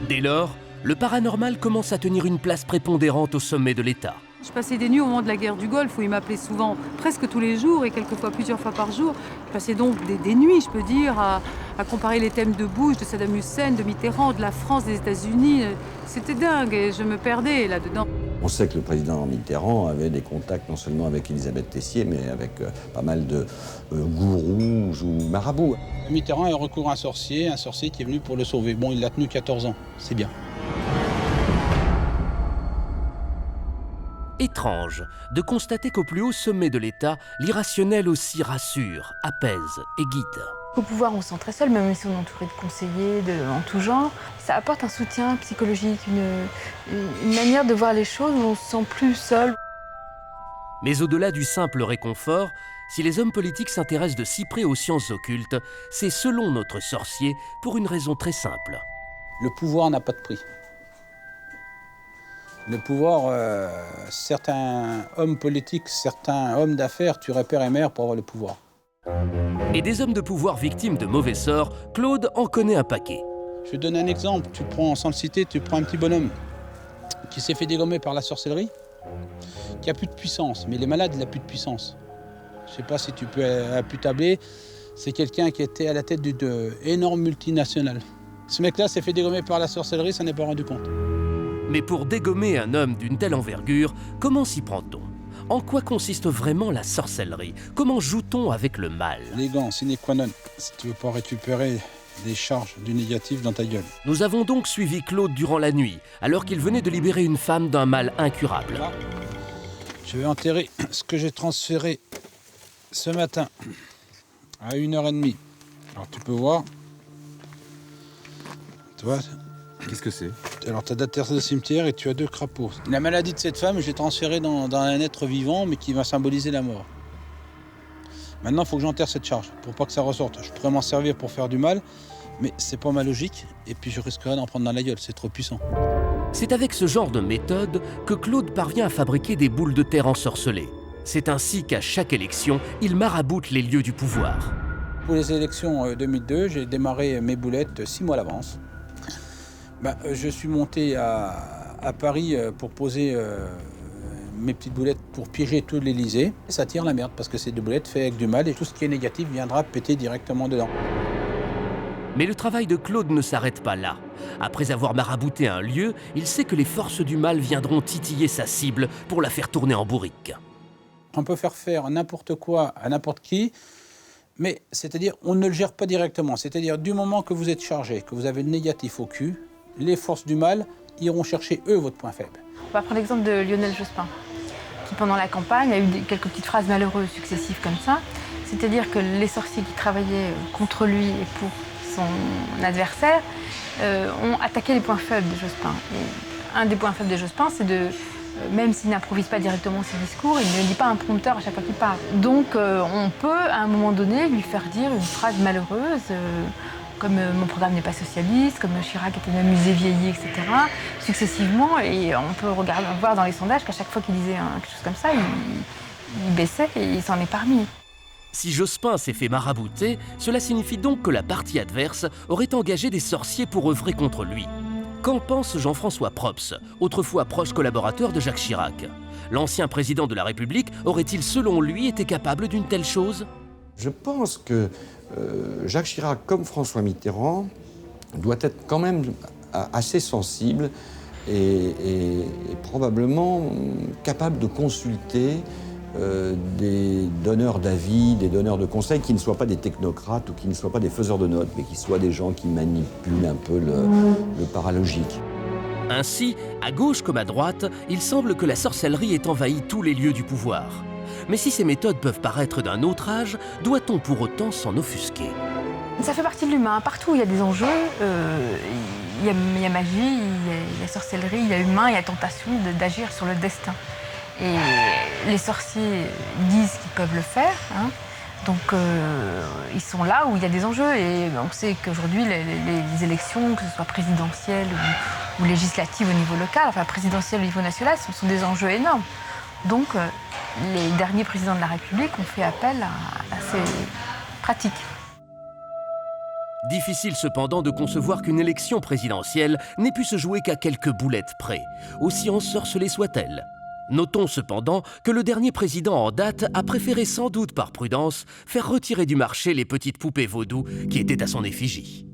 S1: Dès lors, le paranormal commence à tenir une place prépondérante au sommet de l'État.
S20: Je passais des nuits au moment de la guerre du Golfe où il m'appelait souvent, presque tous les jours et quelquefois plusieurs fois par jour. Je passais donc des nuits, je peux dire, à comparer les thèmes de Bush, de Saddam Hussein, de Mitterrand, de la France, des États-Unis. C'était dingue et je me perdais là-dedans.
S11: On sait que le président Mitterrand avait des contacts non seulement avec Elisabeth Tessier, mais avec pas mal de gourous ou marabouts.
S16: Mitterrand a recours à un sorcier qui est venu pour le sauver. Bon, il l'a tenu 14 ans, c'est bien.
S1: Étrange de constater qu'au plus haut sommet de l'État, l'irrationnel aussi rassure, apaise et guide.
S7: Au pouvoir, on se sent très seul, même si on est entouré de conseillers en tout genre. Ça apporte un soutien psychologique, une manière de voir les choses où on se sent plus seul.
S1: Mais au-delà du simple réconfort, si les hommes politiques s'intéressent de si près aux sciences occultes, c'est selon notre sorcier pour une raison très simple.
S16: Le pouvoir n'a pas de prix. Le pouvoir, certains hommes politiques, certains hommes d'affaires tueraient père et mère pour avoir le pouvoir.
S1: Et des hommes de pouvoir victimes de mauvais sorts, Claude en connaît un paquet.
S16: Je vais te donner un exemple. Tu prends, sans le citer, tu prends un petit bonhomme qui s'est fait dégommer par la sorcellerie, qui a plus de puissance. Mais il est malade, il n'a plus de puissance. Je ne sais pas si tu peux tabler. C'est quelqu'un qui était à la tête d'une énorme multinationale. Ce mec-là s'est fait dégommer par la sorcellerie, ça n'est pas rendu compte.
S1: Mais pour dégommer un homme d'une telle envergure, comment s'y prend-on? En quoi consiste vraiment la sorcellerie? Comment joue-t-on avec le mal?
S16: Les gants, sine qua non, si tu veux pas récupérer des charges du négatif dans ta gueule.
S1: Nous avons donc suivi Claude durant la nuit, alors qu'il venait de libérer une femme d'un mal incurable.
S16: Là, je vais enterrer ce que j'ai transféré ce matin à 1h30. Alors tu peux voir. Tu vois?
S10: Qu'est-ce que c'est?
S16: Alors, tu as d'atterrir au cimetière et tu as 2 crapauds. La maladie de cette femme, je l'ai transférée dans un être vivant, mais qui va symboliser la mort. Maintenant, il faut que j'enterre cette charge, pour pas que ça ressorte. Je pourrais m'en servir pour faire du mal, mais c'est pas ma logique, et puis je risquerais d'en prendre dans la gueule, c'est trop puissant.
S1: C'est avec ce genre de méthode que Claude parvient à fabriquer des boules de terre ensorcelées. C'est ainsi qu'à chaque élection, il maraboute les lieux du pouvoir.
S16: Pour les élections 2002, j'ai démarré mes boulettes 6 mois à l'avance. Je suis monté à Paris pour poser mes petites boulettes pour piéger tout l'Élysée. Ça tire la merde parce que c'est des boulettes faites avec du mal et tout ce qui est négatif viendra péter directement dedans.
S1: Mais le travail de Claude ne s'arrête pas là. Après avoir marabouté un lieu, il sait que les forces du mal viendront titiller sa cible pour la faire tourner en bourrique.
S16: On peut faire n'importe quoi à n'importe qui, mais c'est-à-dire on ne le gère pas directement. C'est-à-dire du moment que vous êtes chargé, que vous avez le négatif au cul, les forces du mal iront chercher, eux, votre point faible.
S7: On va prendre l'exemple de Lionel Jospin, qui pendant la campagne a eu quelques petites phrases malheureuses successives comme ça. C'est-à-dire que les sorciers qui travaillaient contre lui et pour son adversaire ont attaqué les points faibles de Jospin. Et un des points faibles de Jospin, c'est même s'il n'improvise pas directement ses discours, il ne dit pas un prompteur à chaque fois qu'il parle. Donc on peut, à un moment donné, lui faire dire une phrase malheureuse, comme mon programme n'est pas socialiste, comme Chirac était un musée vieilli, etc. Successivement, et on peut voir dans les sondages qu'à chaque fois qu'il disait quelque chose comme ça, il baissait et il s'en est parmi.
S1: Si Jospin s'est fait marabouter, cela signifie donc que la partie adverse aurait engagé des sorciers pour œuvrer contre lui. Qu'en pense Jean-François Props, autrefois proche collaborateur de Jacques Chirac? L'ancien président de la République aurait-il, selon lui, été capable d'une telle chose?
S11: Je pense que Jacques Chirac, comme François Mitterrand, doit être quand même assez sensible et probablement capable de consulter des donneurs d'avis, des donneurs de conseils qui ne soient pas des technocrates ou qui ne soient pas des faiseurs de notes, mais qui soient des gens qui manipulent un peu le paralogique.
S1: Ainsi, à gauche comme à droite, il semble que la sorcellerie ait envahi tous les lieux du pouvoir. Mais si ces méthodes peuvent paraître d'un autre âge, doit-on pour autant s'en offusquer?
S7: Ça fait partie de l'humain. Partout où il y a des enjeux, il y a magie, il y a sorcellerie, il y a humain, il y a tentation d'agir sur le destin. Et les sorciers disent qu'ils peuvent le faire, hein. Donc ils sont là où il y a des enjeux. Et on sait qu'aujourd'hui, les élections, que ce soit présidentielles ou législatives au niveau local, enfin présidentielles au niveau national, ce sont des enjeux énormes. Donc les derniers présidents de la République ont fait appel à ces pratiques.
S1: Difficile cependant de concevoir qu'une élection présidentielle n'ait pu se jouer qu'à quelques boulettes près, aussi ensorcelée soit-elle. Notons cependant que le dernier président en date a préféré sans doute par prudence faire retirer du marché les petites poupées vaudou qui étaient à son effigie.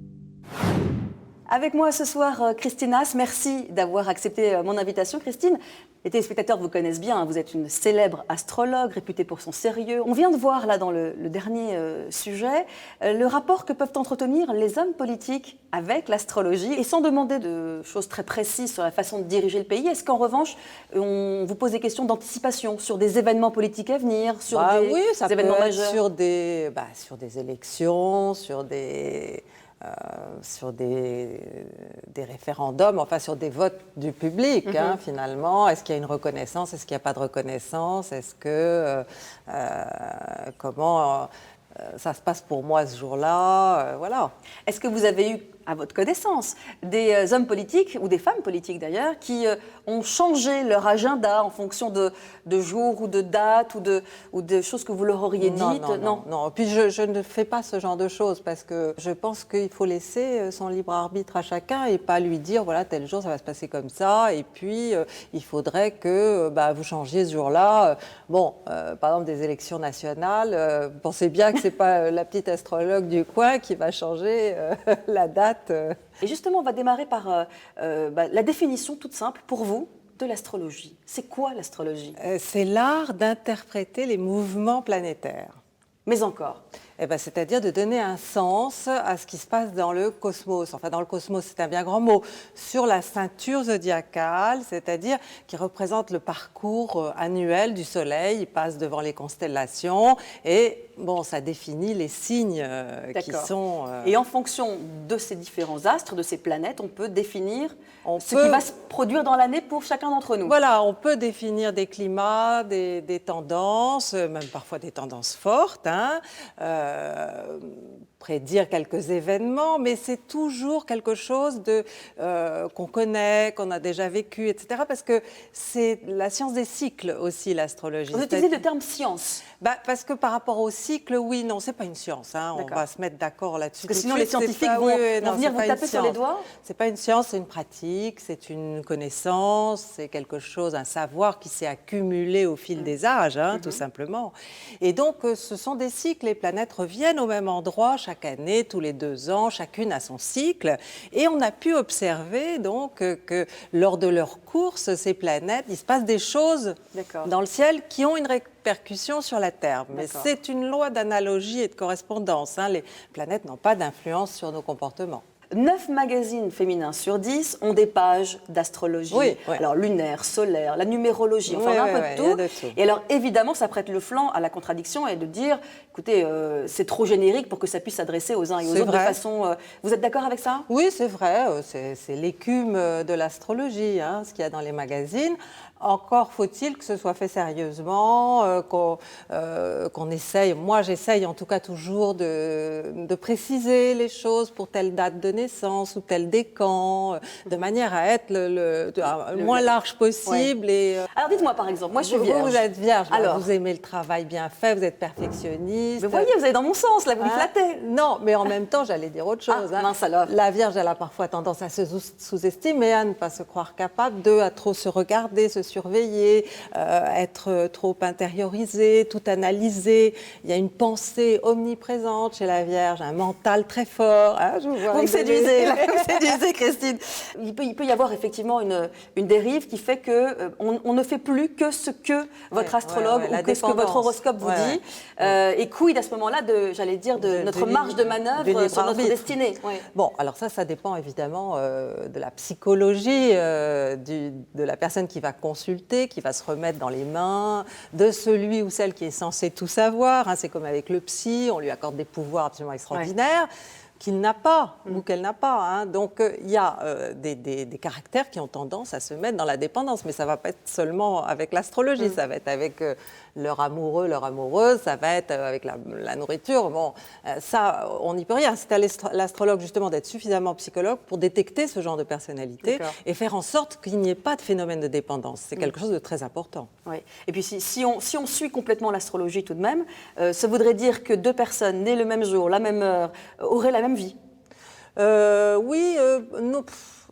S13: Avec moi ce soir, Christine Haas, merci d'avoir accepté mon invitation. Christine, les téléspectateurs vous connaissent bien, hein, vous êtes une célèbre astrologue réputée pour son sérieux. On vient de voir là dans le dernier sujet le rapport que peuvent entretenir les hommes politiques avec l'astrologie et sans demander de choses très précises sur la façon de diriger le pays. Est-ce qu'en revanche, on vous pose des questions d'anticipation sur des événements politiques à venir, sur
S5: oui, ça
S13: événements
S5: peut être
S13: majeurs
S5: sur des élections, sur des référendums, enfin sur des votes du public, hein, finalement. Est-ce qu'il y a une reconnaissance? Est-ce qu'il n'y a pas de reconnaissance? Est-ce que... comment ça se passe pour moi ce jour-là? Voilà.
S13: Est-ce que vous avez eu, à votre connaissance, des hommes politiques, ou des femmes politiques d'ailleurs, qui ont changé leur agenda en fonction de jours ou de dates ou de choses que vous leur auriez dites?
S5: Non. Puis je ne fais pas ce genre de choses parce que je pense qu'il faut laisser son libre arbitre à chacun et pas lui dire, voilà, tel jour ça va se passer comme ça et puis il faudrait que vous changiez ce jour-là. Par exemple, des élections nationales, pensez bien que c'est pas la petite astrologue du coin qui va changer la date.
S13: Et justement, on va démarrer par la définition toute simple pour vous de l'astrologie. C'est quoi l'astrologie?
S5: C'est l'art d'interpréter les mouvements planétaires.
S13: Mais encore?
S5: C'est-à-dire de donner un sens à ce qui se passe dans le cosmos. Enfin, dans le cosmos, c'est un bien grand mot. Sur la ceinture zodiacale, c'est-à-dire qui représente le parcours annuel du Soleil. Il passe devant les constellations et ça définit les signes qui sont...
S13: Et en fonction de ces différents astres, de ces planètes, on peut définir ce qui va se produire dans l'année pour chacun d'entre nous.
S5: Voilà, on peut définir des climats, des tendances, même parfois des tendances fortes, hein, prédire quelques événements, mais c'est toujours quelque chose qu'on connaît, qu'on a déjà vécu, etc. Parce que c'est la science des cycles aussi, l'astrologie.
S13: Vous utilisez le terme science?
S5: Parce que par rapport au cycle, oui, non, c'est pas une science. Hein, on va se mettre d'accord là-dessus.
S13: Parce que sinon, les scientifiques vont venir vous taper sur les doigts?
S5: C'est pas une science, c'est une pratique, c'est une connaissance, c'est quelque chose, un savoir qui s'est accumulé au fil des âges, hein, tout simplement. Et donc, ce sont des cycles. Les planètes reviennent au même endroit chaque année, tous les 2 ans, chacune a son cycle. Et on a pu observer donc que lors de leur course, ces planètes, il se passe des choses dans le ciel qui ont une répercussion sur la Terre. Mais c'est une loi d'analogie et de correspondance, hein. Les planètes n'ont pas d'influence sur nos comportements.
S13: 9 magazines féminins sur 10 ont des pages d'astrologie.
S5: Oui.
S13: Alors, lunaire, solaire, la numérologie, enfin, on a un peu de tout. Et alors, évidemment, ça prête le flanc à la contradiction et de dire, écoutez, c'est trop générique pour que ça puisse s'adresser aux uns et aux autres de façon... Vous êtes d'accord avec ça?
S5: Oui, c'est vrai. C'est l'écume de l'astrologie, hein, ce qu'il y a dans les magazines. Encore faut-il que ce soit fait sérieusement, qu'on essaye. Moi, j'essaye en tout cas toujours de préciser les choses pour telle date de naissance ou tel décan, de manière à être le moins large possible. Et,
S13: alors dites-moi par exemple, moi je suis vierge.
S5: Vous êtes vierge, alors, vous aimez le travail bien fait, vous êtes perfectionniste.
S13: Mais voyez, vous allez dans mon sens, là, vous me flattez.
S5: Non, mais en même temps, j'allais dire autre chose.
S13: Mince alors.
S5: La vierge, elle a parfois tendance à se sous-estimer, à ne pas se croire capable, à trop se regarder, se surveiller, être trop intériorisé, tout analyser. Il y a une pensée omniprésente chez la Vierge, un mental très fort. Hein, je vous vois
S13: Vous me séduisez,
S5: là.
S13: vous me séduisez, Christine. Il peut y avoir effectivement une dérive qui fait que on ne fait plus que ce que votre astrologue ou que ce que votre horoscope vous dit. Et quid à ce moment-là de notre marge de manœuvre sur notre destinée.
S5: Bon, alors ça dépend évidemment de la psychologie de la personne qui va consulter, qui va se remettre dans les mains de celui ou celle qui est censé tout savoir. Hein, c'est comme avec le psy, on lui accorde des pouvoirs absolument extraordinaires. Qu'il n'a pas ou qu'elle n'a pas. Hein. Donc, il y a des caractères qui ont tendance à se mettre dans la dépendance. Mais ça ne va pas être seulement avec l'astrologie, ça va être avec leur amoureux, leur amoureuse, ça va être avec la nourriture. Bon, ça, on n'y peut rien. C'est à l'astrologue, justement, d'être suffisamment psychologue pour détecter ce genre de personnalité et faire en sorte qu'il n'y ait pas de phénomène de dépendance. C'est quelque chose de très important.
S13: Oui. Et puis, si on suit complètement l'astrologie tout de même, ça voudrait dire que deux personnes nées le même jour, la même heure, auraient la même vie.
S5: Oui, non.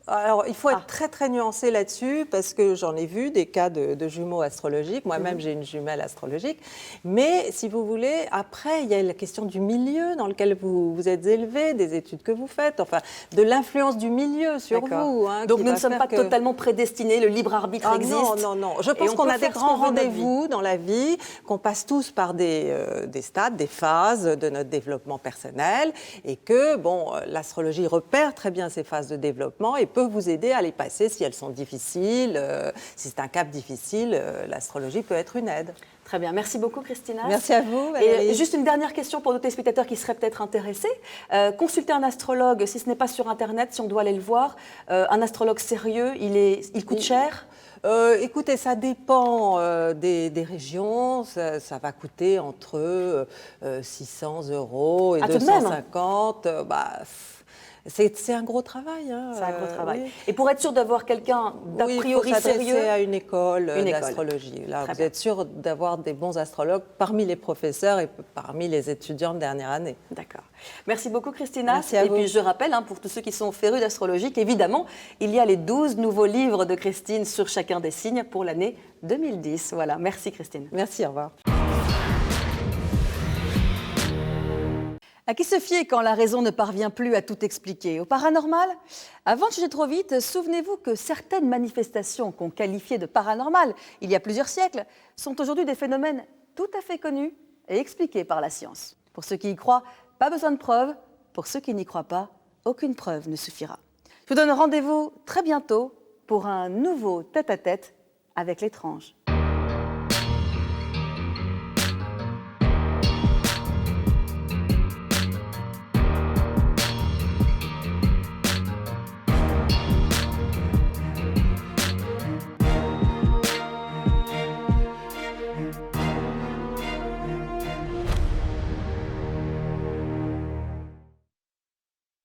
S5: Alors, il faut être très, très nuancé là-dessus parce que j'en ai vu des cas de jumeaux astrologiques. Moi-même, j'ai une jumelle astrologique. Mais, si vous voulez, après, il y a la question du milieu dans lequel vous êtes élevé, des études que vous faites, enfin, de l'influence du milieu sur vous. Hein,
S13: donc, nous ne sommes pas totalement prédestinés, le libre arbitre existe.
S5: Non. Je pense qu'on a des grands rendez-vous dans la vie, qu'on passe tous par des stades, des phases de notre développement personnel et que, bon, l'astrologie repère très bien ces phases de développement et peut vous aider à les passer si elles sont difficiles. Si c'est un cap difficile, l'astrologie peut être une aide.
S13: Très bien, merci beaucoup Christina.
S5: Merci à vous Valérie.
S13: Et juste une dernière question pour nos téléspectateurs qui seraient peut-être intéressés. Consulter un astrologue, si ce n'est pas sur Internet, si on doit aller le voir, un astrologue sérieux, il coûte cher ?
S5: Écoutez, ça dépend des régions. Ça va coûter entre 600 € et 250. C'est un gros travail. Hein,
S13: c'est un gros travail.
S5: Oui.
S13: Et pour être sûr d'avoir quelqu'un d'a priori
S5: il faut s'adresser
S13: sérieux
S5: à une école d'astrologie. Là, vous êtes sûr d'avoir des bons astrologues parmi les professeurs et parmi les étudiants de dernière année.
S13: D'accord. Merci beaucoup Christina.
S5: Merci à vous.
S13: Et puis je rappelle, pour tous ceux qui sont férus d'astrologie, qu'évidemment, il y a les 12 nouveaux livres de Christine sur chacun des signes pour l'année 2010. Voilà, merci Christine.
S5: Merci, au revoir.
S13: À qui se fier quand la raison ne parvient plus à tout expliquer? Au paranormal? Avant de juger trop vite, souvenez-vous que certaines manifestations qu'on qualifiait de paranormales il y a plusieurs siècles sont aujourd'hui des phénomènes tout à fait connus et expliqués par la science. Pour ceux qui y croient, pas besoin de preuves. Pour ceux qui n'y croient pas, aucune preuve ne suffira. Je vous donne rendez-vous très bientôt pour un nouveau tête-à-tête avec l'étrange.